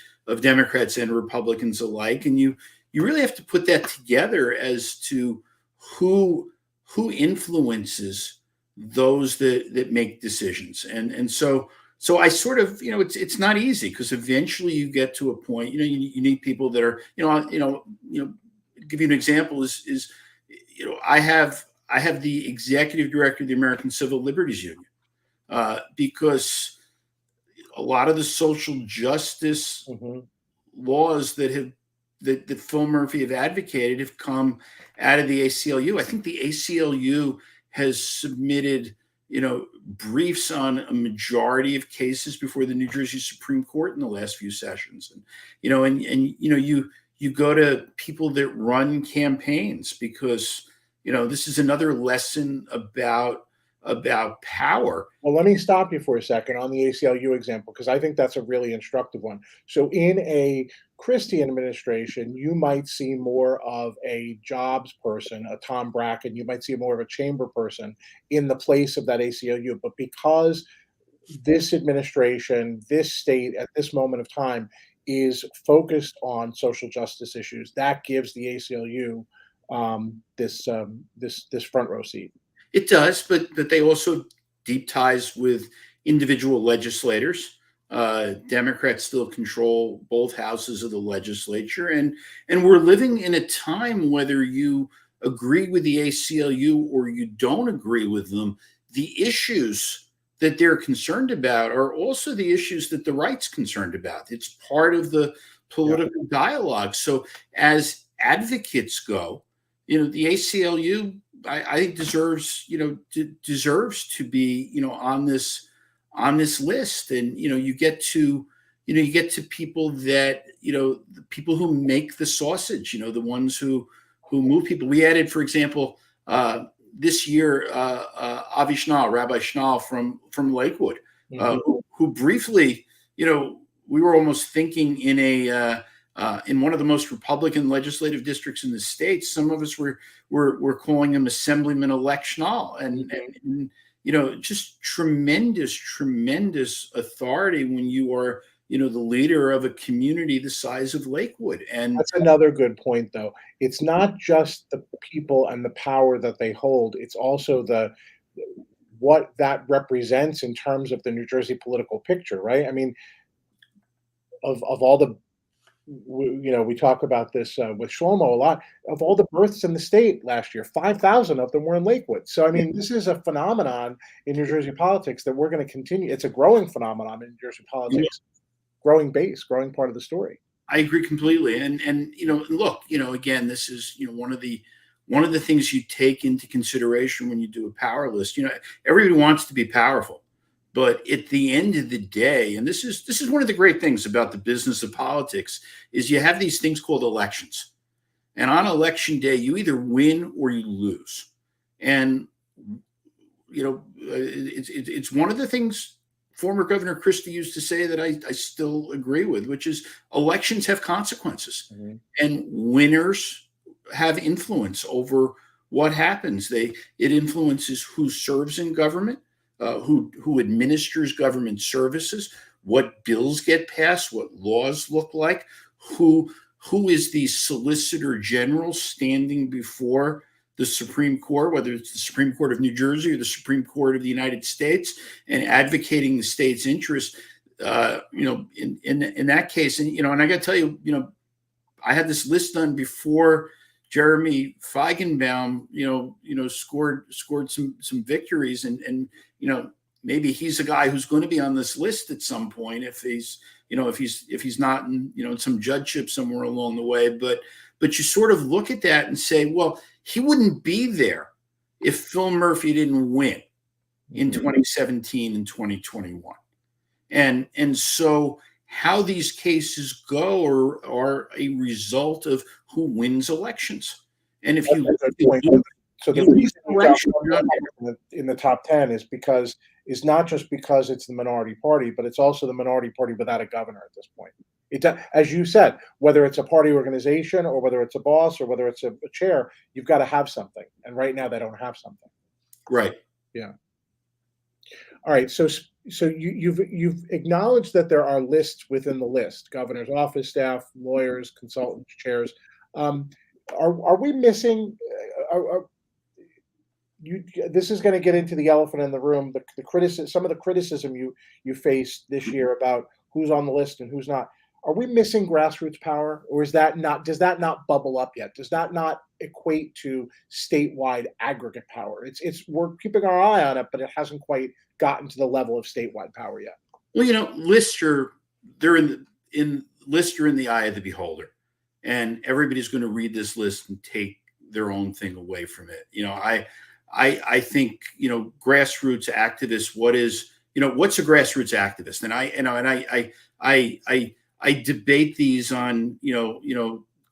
Democrats and Republicans alike, and you really have to put that together as to who influences those that make decisions, and so I sort of, it's not easy, because eventually you get to a point, you need people that are, give you an example is I have the executive director of the American Civil Liberties Union, because a lot of the social justice laws that Phil Murphy have advocated have come out of the ACLU. I think the ACLU has submitted, briefs on a majority of cases before the New Jersey Supreme Court in the last few sessions. And, you go to people that run campaigns, because, this is another lesson about power. Well, let me stop you for a second on the ACLU example, because I think that's a really instructive one. So in a Christie administration, you might see more of a jobs person, a Tom Bracken, you might see more of a chamber person in the place of that ACLU. But because this administration, this state at this moment of time is focused on social justice issues, that gives the ACLU this front row seat. It does, but they also deep ties with individual legislators. Democrats still control both houses of the legislature, and we're living in a time, whether you agree with the ACLU or you don't agree with them, the issues that they're concerned about are also the issues that the right's concerned about. It's part of the political dialogue. So as advocates go, the ACLU, I think deserves to be, on this list. And, you get to people that, the people who make the sausage, the ones who move people. We added, for example, this year, Avi Schnall, Rabbi Schnall from Lakewood, who briefly, we were almost thinking in one of the most Republican legislative districts in the state. Some of us were calling him Assemblyman-elect Schnall, and just tremendous authority when you are, the leader of a community the size of Lakewood. And that's another good point, though. It's not just the people and the power that they hold; it's also what that represents in terms of the New Jersey political picture, right? I mean, of all the, we talk about this with Shlomo a lot. Of all the births in the state last year, 5,000 of them were in Lakewood. So, I mean, this is a phenomenon in New Jersey politics that we're going to continue. It's a growing phenomenon in New Jersey politics, growing base, growing part of the story. I agree completely. And look, again, this is, one of the things you take into consideration when you do a power list. Everybody wants to be powerful. But at the end of the day, and this is one of the great things about the business of politics, is you have these things called elections. And on election day, you either win or you lose. And, it's one of the things former Governor Christie used to say that I still agree with, which is elections have consequences. Mm-hmm. And winners have influence over what happens. It influences who serves in government. Who administers government services, what bills get passed, what laws look like, who is the Solicitor General standing before the Supreme Court, whether it's the Supreme Court of New Jersey or the Supreme Court of the United States, and advocating the state's interest. In that case, and I got to tell you, I had this list done before Jeremy Feigenbaum, scored some victories, and maybe he's a guy who's going to be on this list at some point if he's not in, in some judgeship somewhere along the way. But you sort of look at that and say, well, he wouldn't be there if Phil Murphy didn't win in 2017 and 2021, and so how these cases go are a result of who wins elections. And if you so the reason in the top 10 is because is not just because it's the minority party, but it's also the minority party without a governor at this point. As you said, whether it's a party organization or whether it's a boss or whether it's a chair, you've got to have something. And right now they don't have something. Right. Yeah. All right. So you've acknowledged that there are lists within the list: governor's office staff, lawyers, consultants, chairs. Are we missing? This is going to get into the elephant in the room. Some of the criticism you faced this year about who's on the list and who's not. Are we missing grassroots power, or is that not? Does that not bubble up yet? Does that not equate to statewide aggregate power? We're keeping our eye on it, but it hasn't quite gotten to the level of statewide power yet. Well, lists are lists are in the eye of the beholder, and everybody's going to read this list and take their own thing away from it. I think grassroots activists. What's a grassroots activist? And I debate these on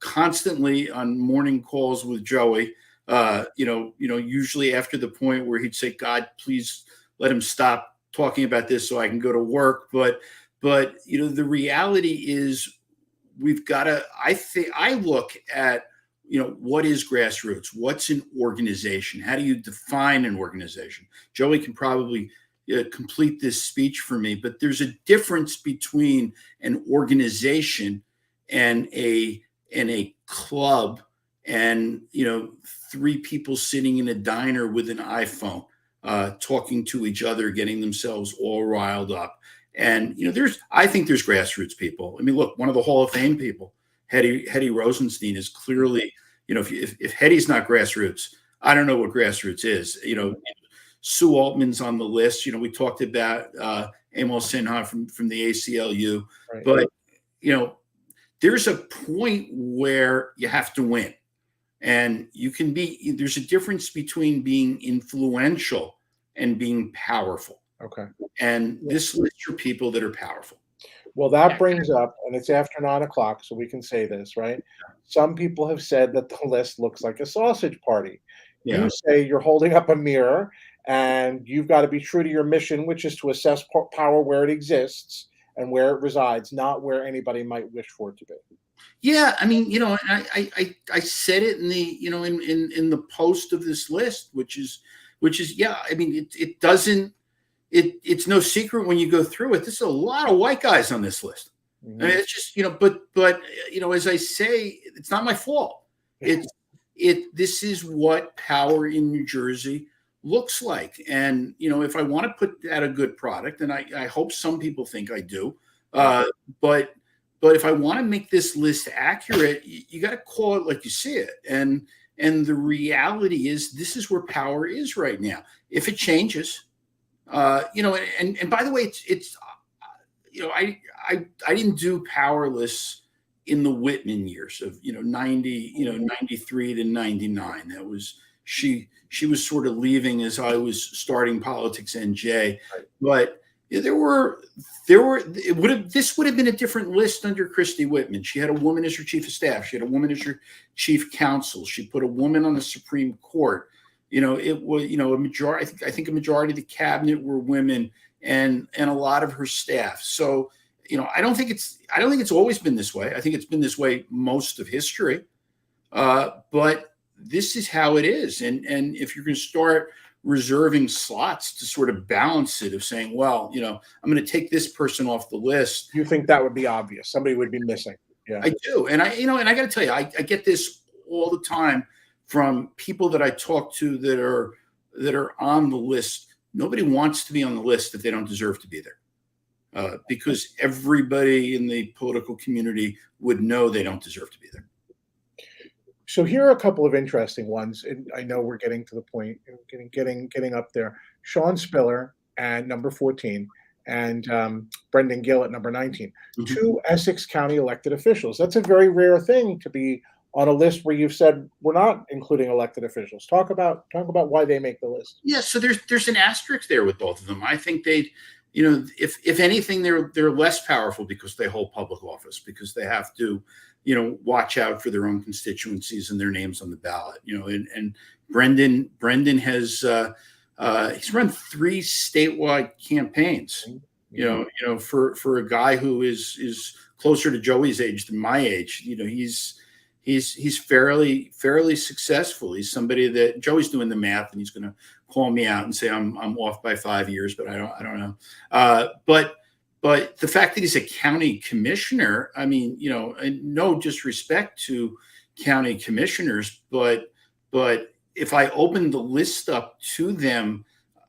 constantly on morning calls with Joey. Usually after the point where he'd say, "God, please let him stop talking about this so I can go to work." But the reality is we've got to. I look at what is grassroots? What's an organization? How do you define an organization? Joey can probably complete this speech for me, but there's a difference between an organization and a club and three people sitting in a diner with an iPhone talking to each other, getting themselves all riled up. And I think there's grassroots people. I mean, look, one of the Hall of Fame people, Hetty Rosenstein, is clearly, if Hetty's not grassroots, I don't know what grassroots is. Sue Altman's on the list. We talked about Amal Sinha from the ACLU, right. But there's a point where you have to win, and there's a difference between being influential and being powerful. Okay. And this list are people that are powerful. Well, that brings up, and it's after 9:00, so we can say this, right? Some people have said that the list looks like a sausage party. Yeah. You say you're holding up a mirror and you've got to be true to your mission, which is to assess power where it exists and where it resides, not where anybody might wish for it to be. Yeah, I mean, I said it in the in the post of this list, which is yeah. I mean, it doesn't. It's no secret when you go through it. There's a lot of white guys on this list. Mm-hmm. I mean, it's just but as I say, it's not my fault. This is what power in New Jersey looks like. And if I want to put out a good product, and I hope some people think I do, but if I want to make this list accurate, you got to call it like you see it. And the reality is, this is where power is right now. If it changes, and by the way, it's I didn't do power lists in the Whitman years of 93 to 99. That was she was sort of leaving as I was starting Politics NJ. Right. But this would have been a different list under Christy Whitman. She had a woman as her chief of staff. She had a woman as her chief counsel. She put a woman on the Supreme Court. It was a majority. I think a majority of the cabinet were women, and a lot of her staff. So I don't think it's always been this way. I think it's been this way most of history. But this is how it is. And if you're going to start reserving slots to sort of balance it, of saying, well, I'm going to take this person off the list. You think that would be obvious? Somebody would be missing. Yeah, I do. And I got to tell you, I get this all the time from people that I talk to that are on the list. Nobody wants to be on the list if they don't deserve to be there. Because everybody in the political community would know they don't deserve to be there. So here are a couple of interesting ones, and I know we're getting to the point, getting up there. Sean Spiller at number 14, and Brendan Gill at number 19. Mm-hmm. Two Essex County elected officials. That's a very rare thing to be on a list where you've said we're not including elected officials. Talk about why they make the list. Yeah, so there's an asterisk there with both of them. I think they'd. If anything, they're less powerful because they hold public office, because they have to, watch out for their own constituencies and their names on the ballot. And Brendan has He's run 3 statewide campaigns. For a guy who is closer to Joey's age than my age, he's fairly successful. He's somebody that Joey's doing the math, and he's going to call me out and say I'm off by 5 years, but I don't know. But the fact that he's a county commissioner, I mean, and no disrespect to county commissioners, but if I opened the list up to them,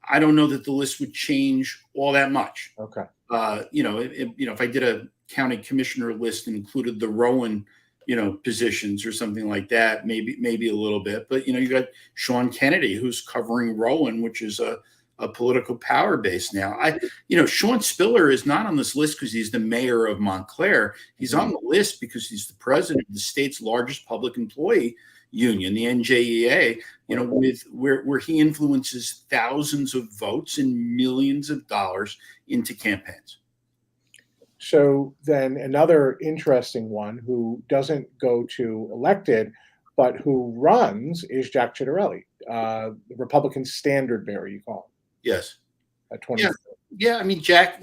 I don't know that the list would change all that much. Okay. If I did a county commissioner list and included the Rowan, positions or something like that, maybe a little bit. But, you got Sean Kennedy, who's covering Rowan, which is a political power base now. Sean Spiller is not on this list because he's the mayor of Montclair. He's on the list because he's the president of the state's largest public employee union, the NJEA, where he influences thousands of votes and millions of dollars into campaigns. So then another interesting one who doesn't go to elected, but who runs is Jack Ciattarelli, the Republican standard bearer, you call him. Yes. At 20. Yeah. I mean, Jack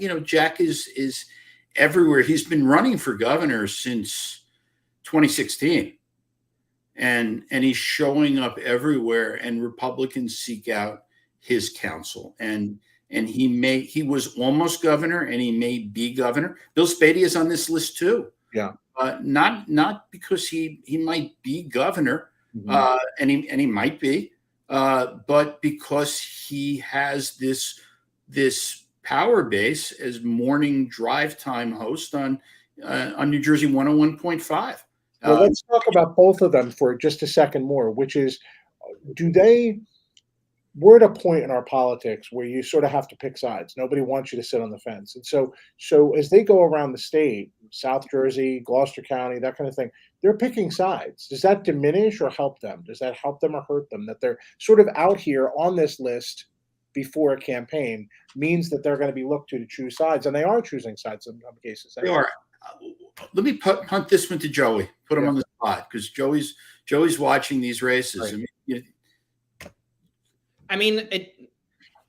is everywhere. He's been running for governor since 2016. And he's showing up everywhere, and Republicans seek out his counsel. And he was almost governor, and he may be governor. Bill Spady is on this list too. Yeah. Not because he might be governor, and he might be, but because he has this power base as morning drive time host on New Jersey 101.5. Well, let's talk about both of them for just a second more, which is, we're at a point in our politics where you sort of have to pick sides. Nobody wants you to sit on the fence. And so as they go around the state, South Jersey, Gloucester County, that kind of thing, they're picking sides. Does that diminish or help them? Does that help them or hurt them? That they're sort of out here on this list before a campaign means that they're going to be looked to choose sides. And they are choosing sides in some cases. They are. Let me punt this one to Joey. Put him on the spot, because Joey's watching these races. Right.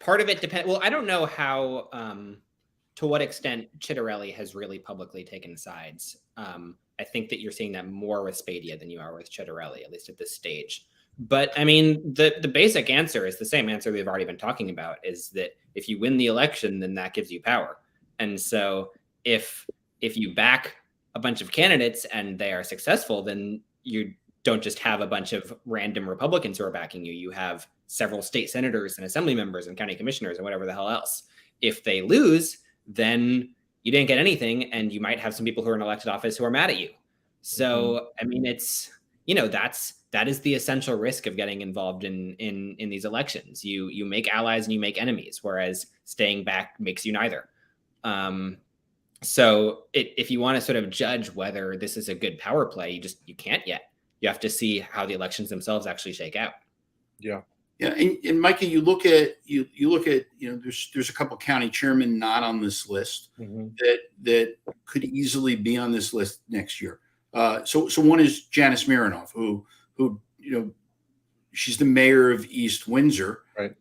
Part of it depends. Well, I don't know how, to what extent Ciattarelli has really publicly taken sides. I think that you're seeing that more with Spadia than you are with Ciattarelli, at least at this stage. But the basic answer is the same answer we've already been talking about: is that if you win the election, then that gives you power. And so if you back a bunch of candidates and they are successful, then you don't just have a bunch of random Republicans who are backing you. You have several state senators and assembly members and county commissioners and whatever the hell else. If they lose, then you didn't get anything, and you might have some people who are in elected office who are mad at you. So, it's, that is the essential risk of getting involved in these elections. You make allies and you make enemies, whereas staying back makes you neither. So if you want to sort of judge whether this is a good power play, you can't yet. You have to see how the elections themselves actually shake out. Yeah. Yeah. And Micah, you look at, there's a couple county chairmen not on this list that could easily be on this list next year. So one is Janice Mironoff, who, she's the mayor of East Windsor. Right.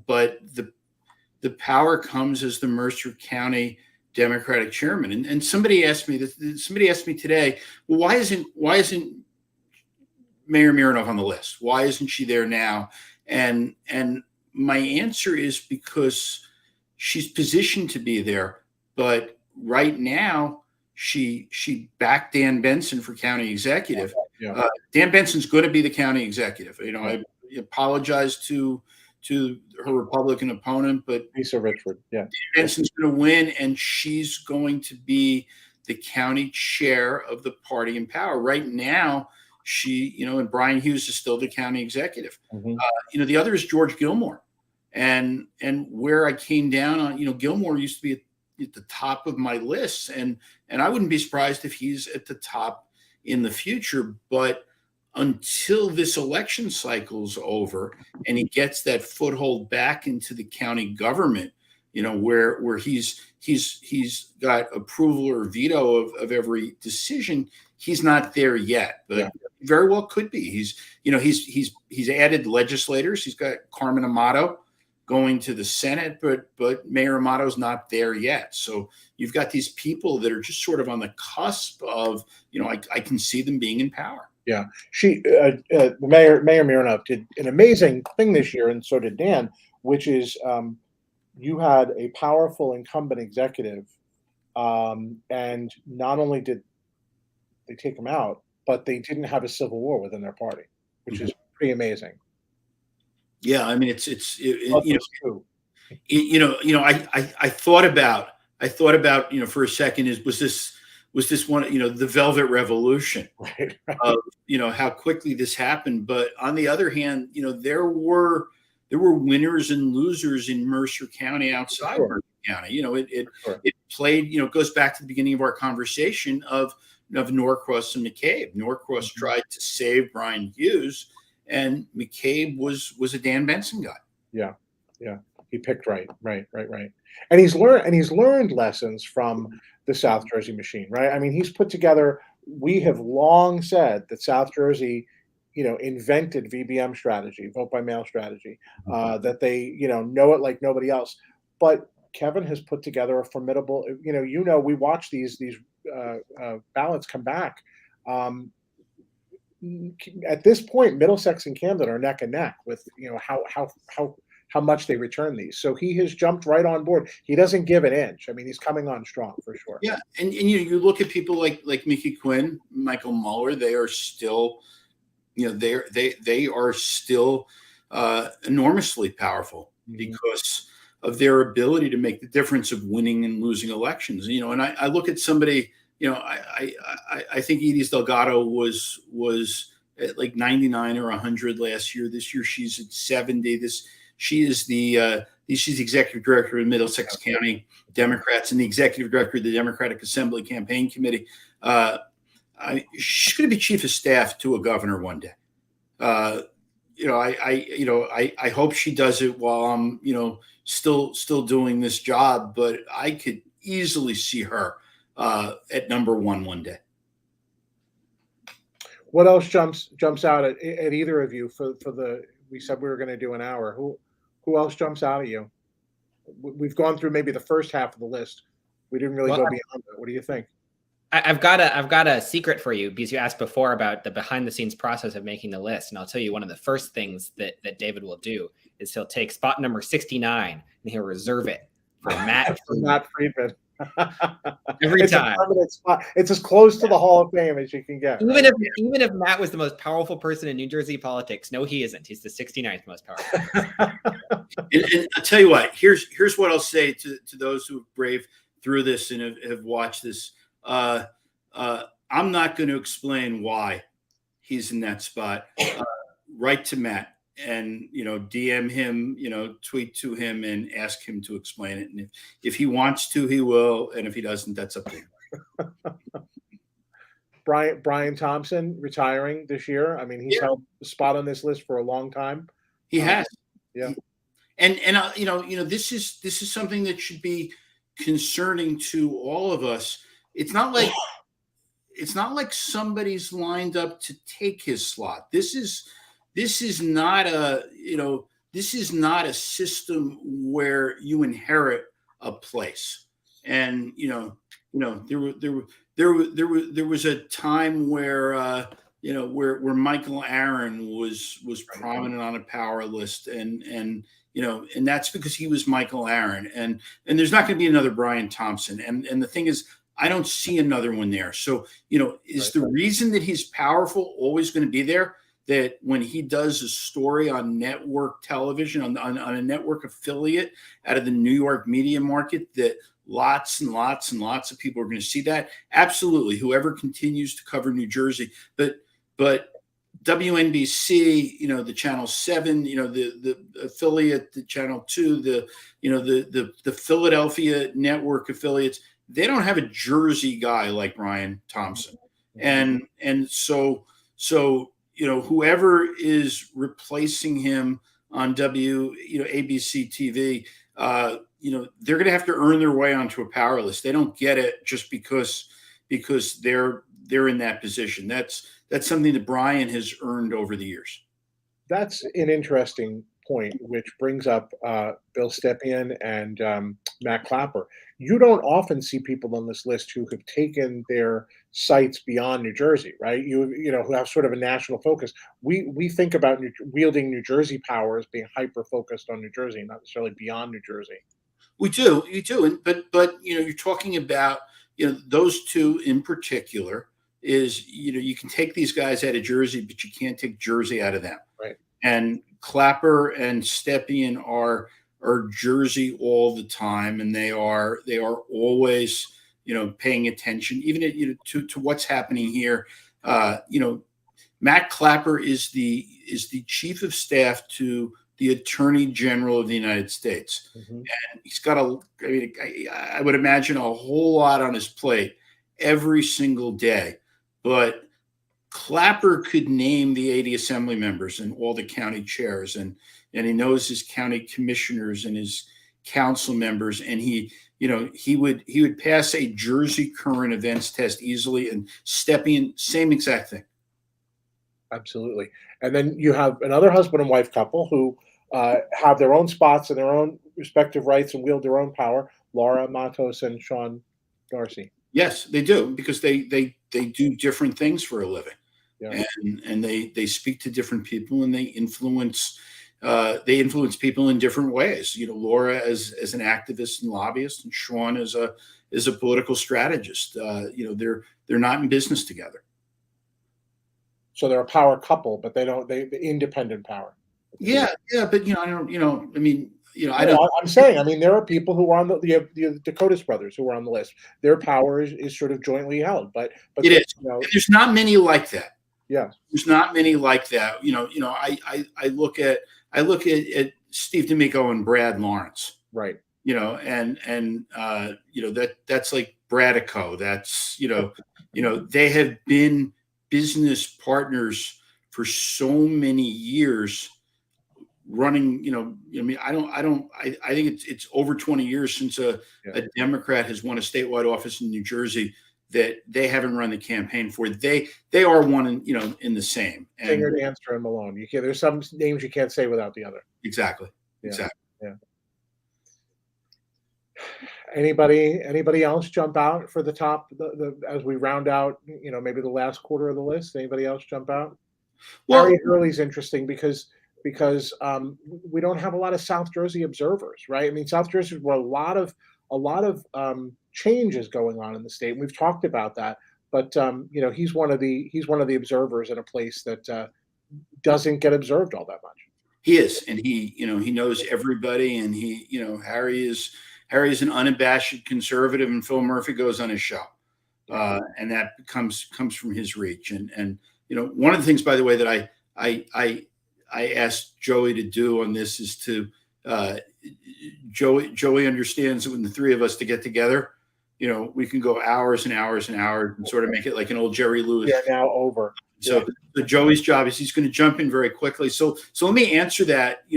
But the power comes as the Mercer County Democratic chairman. And somebody asked me today, well, why isn't Mayor Mironoff on the list? Why isn't she there now? And my answer is because she's positioned to be there, but right now she backed Dan Benson for county executive. Yeah. Dan Benson's going to be the county executive. I apologize to her Republican opponent, but Lisa Richford, yeah, Benson's going to win, and she's going to be the county chair of the party in power. Right now, she, and Brian Hughes is still the county executive. The other is George Gilmore, and where I came down on, Gilmore used to be at the top of my list, and I wouldn't be surprised if he's at the top in the future, but until this election cycle's over and he gets that foothold back into the county government, where he's got approval or veto of every decision, he's not there yet, but very well could be. He's added legislators. He's got Carmen Amato, going to the Senate, but Mayor Amato's not there yet. So you've got these people that are just sort of on the cusp of, I can see them being in power. Yeah, Mayor Mironov did an amazing thing this year, and so did Dan, which is you had a powerful incumbent executive, and not only did they take him out, but they didn't have a civil war within their party, which is pretty amazing. Yeah, I mean, I thought about, for a second, was this one, the Velvet Revolution, Right. of, how quickly this happened. But on the other hand, there were winners and losers in Mercer County, outside Sure. Mercer County. Sure. It played, it goes back to the beginning of our conversation of Norcross and McCabe. Norcross tried to save Brian Hughes, and McCabe was a Dan Benson guy. Yeah. He picked right. And he's learned lessons from the South Jersey machine, right? I mean, he's put together. We have long said that South Jersey, invented VBM strategy, vote by mail strategy, that they, know it like nobody else. But Kevin has put together a formidable. We watch these ballots come back. At this point, Middlesex and Camden are neck and neck with how much they return these. So he has jumped right on board. He doesn't give an inch. I mean, he's coming on strong for sure. Yeah, and you look at people like Mickey Quinn, Michael Mueller. They are still, they are still enormously powerful because of their ability to make the difference of winning and losing elections. And I look at somebody. I think Edith Delgado was at like 99 or 100 last year. This year she's at 70. She's the executive director of Middlesex County Democrats and the executive director of the Democratic Assembly Campaign Committee. She's going to be chief of staff to a governor one day. I hope she does it while I'm still doing this job, but I could easily see her at number one day. What else jumps out at either of you for the? We said we were going to do an hour. Who else jumps out at you? We've gone through maybe the first half of the list. We didn't really go beyond that. What do you think? I've got a secret for you, because you asked before about the behind the scenes process of making the list, and I'll tell you one of the first things that David will do is he'll take spot number 69 and he'll reserve it for Matt Friedman. Every time. It's as close to the Hall of Fame as you can get. Even if Matt was the most powerful person in New Jersey politics, no, he isn't. He's the 69th most powerful. and I'll tell you what. Here's what I'll say to those who have braved through this and have watched this. I'm not going to explain why he's in that spot. Write to Matt and DM him, tweet to him and ask him to explain it. And if he wants to, he will, and if he doesn't, that's up to him. Brian Thompson retiring this year. I mean, he's held the spot on this list for a long time. He has. Yeah. And this is something that should be concerning to all of us. It's not like somebody's lined up to take his slot. This is not a system where you inherit a place. And there was a time where where Michael Aaron was prominent on a power list, and that's because he was Michael Aaron, and there's not going to be another Brian Thompson, and the thing is, I don't see another one there. So, is the reason that he's powerful always going to be there? That when he does a story on network television, on a network affiliate out of the New York media market, that lots and lots and lots of people are going to see that? Absolutely. Whoever continues to cover New Jersey, but WNBC, the Channel 7, the affiliate, the Channel 2, the Philadelphia network affiliates, they don't have a Jersey guy like Brian Thompson. And so whoever is replacing him on ABC TV, they're going to have to earn their way onto a power list. They don't get it just because they're in that position. That's something that Brian has earned over the years. That's an interesting point, which brings up Bill Stepien and Matt Clapper. You don't often see people on this list who have taken their sights beyond New Jersey, right? You know who have sort of a national focus. We think about wielding New Jersey power as being hyper focused on New Jersey, not necessarily beyond New Jersey. We do, you do, and but you're talking about those two in particular. Is you can take these guys out of Jersey, but you can't take Jersey out of them. Right. And Clapper and Stepien are Jersey all the time, and they are always paying attention, even to what's happening here. Matt Clapper is the chief of staff to the Attorney General of the United States, and he's got I would imagine a whole lot on his plate every single day. But Clapper could name the 80 assembly members and all the county chairs, and he knows his county commissioners and his council members, and he would pass a Jersey current events test easily. And Stepien, same exact thing. Absolutely. And then you have another husband and wife couple who have their own spots and their own respective rights and wield their own power. Laura Matos and Sean Darcy. Yes, they do, because they do different things for a living, and they speak to different people, and they influence people in different ways. Laura as an activist and lobbyist, and Sean as a political strategist. They're not in business together. So they're a power couple, but they independent power. Yeah, but I don't. I'm saying, there are people who are on the Dakotas brothers who are on the list. Their power is sort of jointly held, but it is. There's not many like that. Yeah, there's not many like that. I look at Steve D'Amico and Brad Lawrence. Right. That's like Bradico. That's they have been business partners for so many years. Running, I think it's over 20 years since a Democrat has won a statewide office in New Jersey that they haven't run the campaign for. They are one in the same. Singer, Dancer, and Malone. There's some names you can't say without the other. Exactly. Yeah. Exactly. Yeah. Anybody else jump out for the top? As we round out, maybe the last quarter of the list. Anybody else jump out? Well, Harry Hurley's interesting because we don't have a lot of South Jersey observers, right? South Jersey, where a lot of change is going on in the state. And we've talked about that, but he's one of the observers in a place that doesn't get observed all that much. He is, and he knows everybody, and Harry is an unabashed conservative, and Phil Murphy goes on his show, and that comes from his reach. And one of the things, by the way, that I asked Joey to do on this is to Joey understands that when the three of us to get together, we can go hours and hours and hours and sort of make it like an old Jerry Lewis. Yeah, now over. So Joey's job is he's going to jump in very quickly. So let me answer that,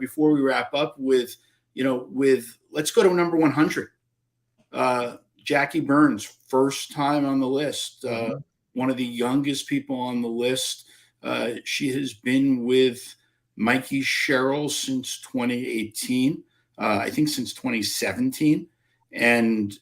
before we wrap up with let's go to number 100. Jackie Burns, first time on the list, one of the youngest people on the list. She has been with Mikey Sherrill since 2018, I think since 2017. And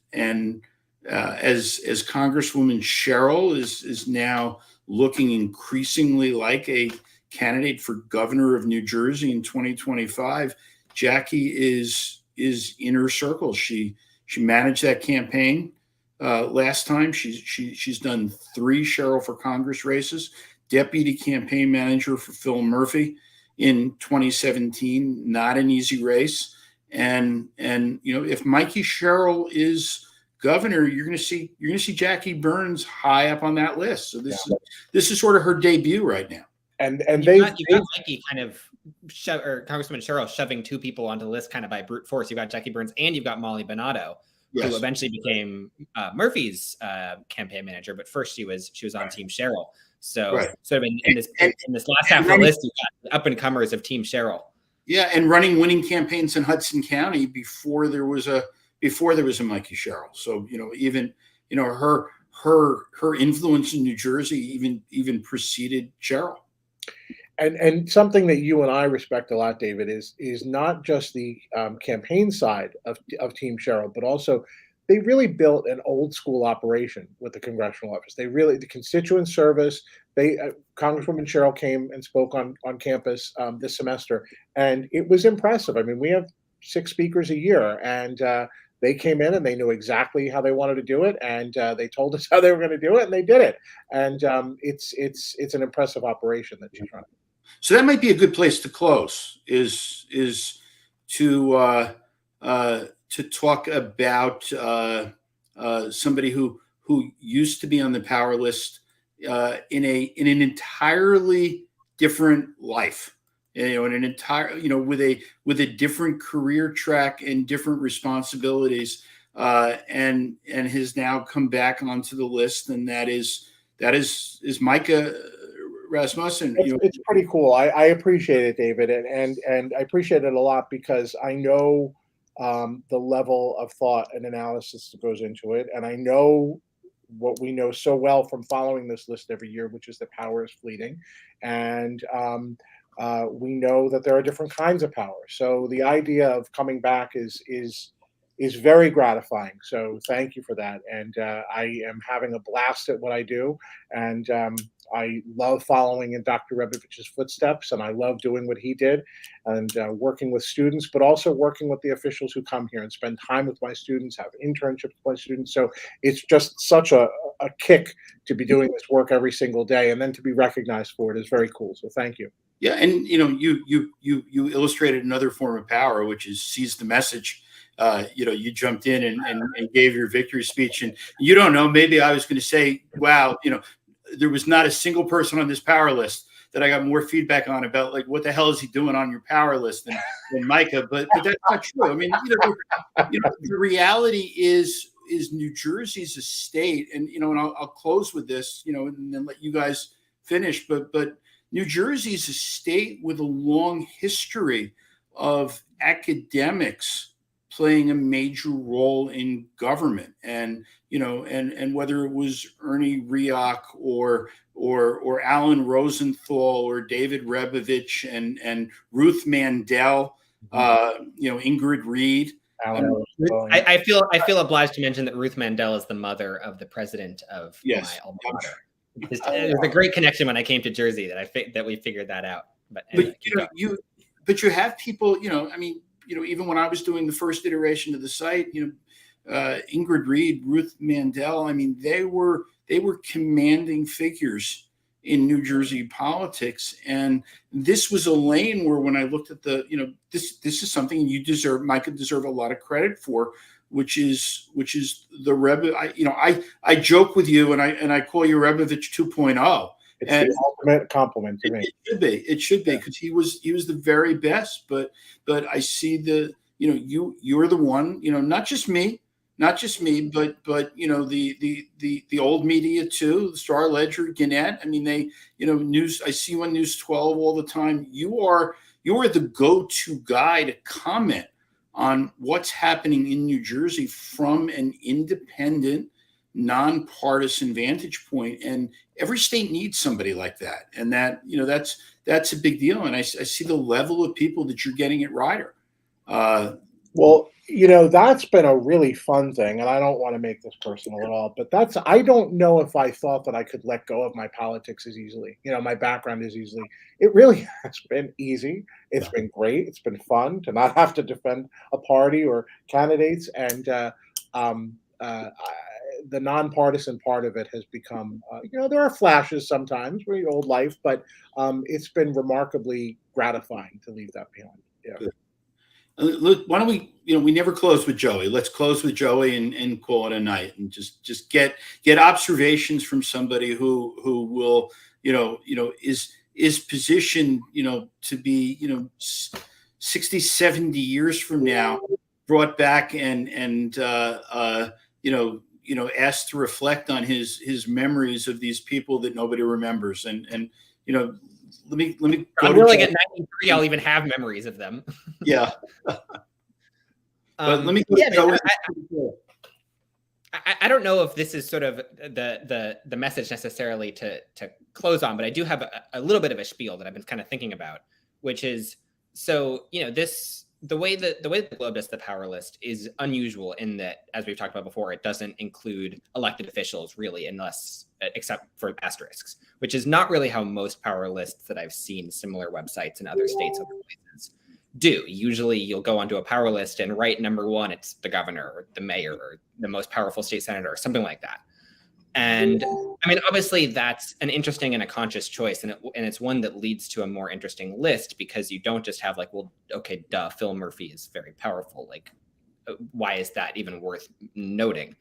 as Congresswoman Sherrill is now looking increasingly like a candidate for governor of New Jersey in 2025, Jackie is in her circle. She managed that campaign last time. She's done 3 Sherrill for Congress races. Deputy campaign manager for Phil Murphy in 2017, not an easy race. And if Mikey Sherrill is governor, you're going to see Jackie Burns high up on that list. So this is sort of her debut right now. And you got Mikey kind of or Congressman Sherrill shoving 2 people onto the list kind of by brute force. You got Jackie Burns and you've got Molly Bonato, who eventually became Murphy's campaign manager. But first she was on Team Sherrill. So sort of in this last half of the list, you got up and comers of Team Sherrill. Yeah, and running winning campaigns in Hudson County before there was a Mikey Sherrill. So even her influence in New Jersey even preceded Sherrill. And something that you and I respect a lot, David, is not just the campaign side of Team Cheryl, but also they really built an old school operation with the congressional office. The constituent service. Congresswoman Cheryl came and spoke on campus this semester, and it was impressive. I mean, we have 6 speakers a year, and they came in and they knew exactly how they wanted to do it, and they told us how they were going to do it, and they did it. And it's an impressive operation that she's running. So that might be a good place to close. Is to talk about somebody who used to be on the power list in an entirely different life, in an entire, with a different career track and different responsibilities, and has now come back onto the list, and that is Micah Rasmussen. It's pretty cool. I appreciate it, David, and I appreciate it a lot because I know the level of thought and analysis that goes into it, and I know what we know so well from following this list every year, which is that power is fleeting, and we know that there are different kinds of power. So the idea of coming back is very gratifying. So thank you for that, and I am having a blast at what I do, and I love following in Dr. Rebovich's footsteps, and I love doing what he did, and working with students, but also working with the officials who come here and spend time with my students, have internships with my students. So it's just such a kick to be doing this work every single day, and then to be recognized for it is very cool. So thank you. Yeah, and you illustrated another form of power, which is seize the message. You jumped in and gave your victory speech, and you don't know, maybe I was going to say, wow, there was not a single person on this power list that I got more feedback on about, like, what the hell is he doing on your power list than Micah, but that's not true. I mean, the reality is New Jersey's a state, and and I'll close with this, and then let you guys finish, but New Jersey is a state with a long history of academics playing a major role in government, and whether it was Ernie Rioch or Alan Rosenthal or David Rebovich and Ruth Mandel, Ingrid Reed. I feel obliged to mention that Ruth Mandel is the mother of the president of my alma mater. There's a great connection when I came to Jersey that we figured that out. But anyway, you have people, even when I was doing the first iteration of the site, Ingrid Reed, Ruth Mandel, I mean, they were commanding figures in New Jersey politics. And this was a lane where, when I looked at this is something Micah deserve a lot of credit for, which is the I joke with you and I call you Rebovich 2.0. It's the ultimate compliment to me. It should be because he was the very best. But I see you're the one, not just me, but the old media too, the Star Ledger, Gannett. I mean, news. I see you on News 12 all the time. You are the go-to guy to comment on what's happening in New Jersey from an independent, nonpartisan vantage point, and every state needs somebody like that, and that's a big deal. And I see the level of people that you're getting at Ryder. Well, that's been a really fun thing, and I don't want to make this personal at all, but I don't know if I thought that I could let go of my politics as easily, my background as easily. It really has been easy. It's been great. It's been fun to not have to defend a party or candidates, and the nonpartisan part of it has become, there are flashes sometimes, very old life, but it's been remarkably gratifying to leave that behind. Yeah. Good. Look, why don't we never close with Joey. Let's close with Joey and call it a night, and just get observations from somebody who will, is positioned, to be, 60, 70 years from now, brought back and asked to reflect on his memories of these people that nobody remembers. And let me go. I'm really at 93. I'll even have memories of them. Yeah. But let me go. I don't know if this is sort of the message necessarily to close on, but I do have a little bit of a spiel that I've been kind of thinking about, which is, so, you know, the way that the Globe does the power list is unusual in that, as we've talked about before, it doesn't include elected officials really, except for asterisks, which is not really how most power lists that I've seen similar websites in other states and other places do. Usually you'll go onto a power list and write number one, it's the governor or the mayor or the most powerful state senator or something like that. And I mean, obviously that's an interesting and a conscious choice. And it's one that leads to a more interesting list, because you don't just have like, well, okay, duh, Phil Murphy is very powerful. Like, why is that even worth noting?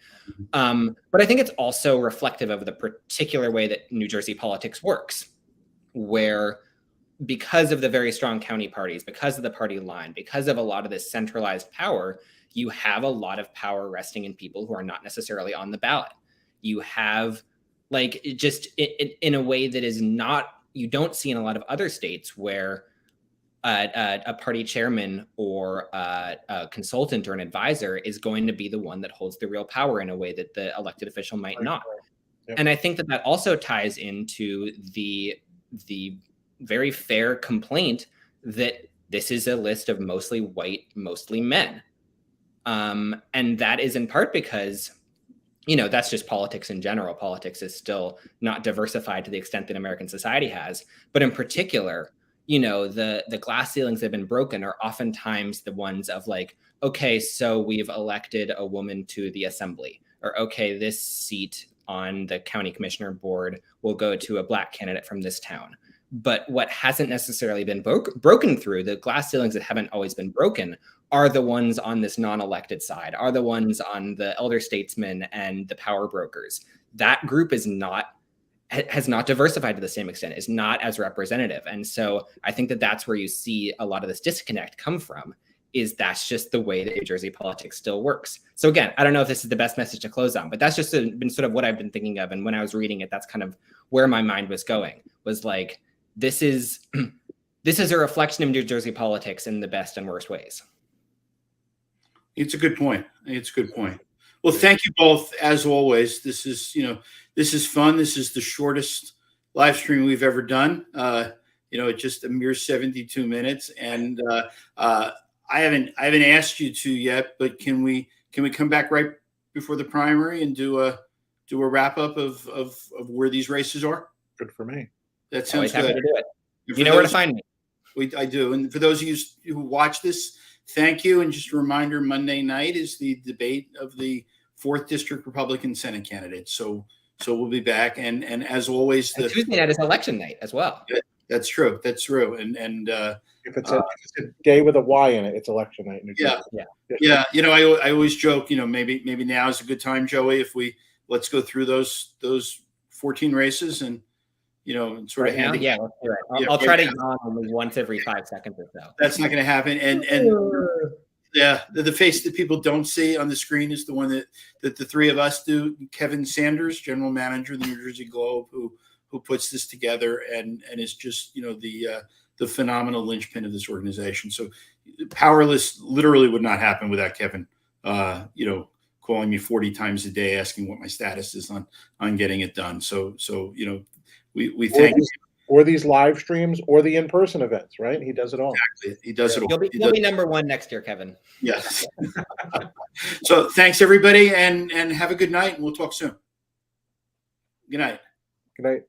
But I think it's also reflective of the particular way that New Jersey politics works, where because of the very strong county parties, because of the party line, because of a lot of this centralized power, you have a lot of power resting in people who are not necessarily on the ballot. You have, like, just in a way that is not, you don't see in a lot of other states, where a party chairman or a consultant or an advisor is going to be the one that holds the real power in a way that the elected official might not. Yep. And I think that that also ties into the very fair complaint that this is a list of mostly white, mostly men. And that is in part because, you know, that's just politics in general. Politics is still not diversified to the extent that American society has. But in particular, you know, the glass ceilings that have been broken are oftentimes the ones of like, okay, so we've elected a woman to the assembly, or okay, this seat on the county commissioner board will go to a black candidate from this town. But what hasn't necessarily been broken through, the glass ceilings that haven't always been broken, are the ones on this non-elected side, are the ones on the elder statesmen and the power brokers. That group has not diversified to the same extent, is not as representative. And so I think that that's where you see a lot of this disconnect come from, is that's just the way that New Jersey politics still works. So again, I don't know if this is the best message to close on, but that's just been sort of what I've been thinking of. And when I was reading it, that's kind of where my mind was going, was like, this is a reflection of New Jersey politics in the best and worst ways. It's a good point. It's a good point. Well, thank you both, as always. This is fun. This is the shortest live stream we've ever done. It's just a mere 72 minutes. And I haven't asked you to yet, but can we come back right before the primary and do a wrap up of where these races are? Good for me. That sounds good. Happy to do it. You know where to find me. I do. And for those of you who watch this, thank you. And just a reminder, Monday night is the debate of the 4th District Republican Senate candidate. So we'll be back. And as always, and Tuesday night is election night as well. That's true. That's true. And if it's a day with a Y in it, it's election night. Yeah. I always joke, maybe now is a good time, Joey, if let's go through those 14 races and, sort of handy. Yeah, let's do it. I'll try to yawn only once every 5 seconds or so. That's not going to happen. And yeah, the face that people don't see on the screen is the one that the three of us do. Kevin Sanders, general manager of the New Jersey Globe, who puts this together and is just the phenomenal linchpin of this organization. So Powerless literally would not happen without Kevin. Calling me 40 times a day, asking what my status is on getting it done. So we thank you. Or these live streams or the in-person events, right? He does it all. Exactly. He does it all. You'll be number one next year, Kevin. Yes. So thanks, everybody, and have a good night, and we'll talk soon. Good night. Good night.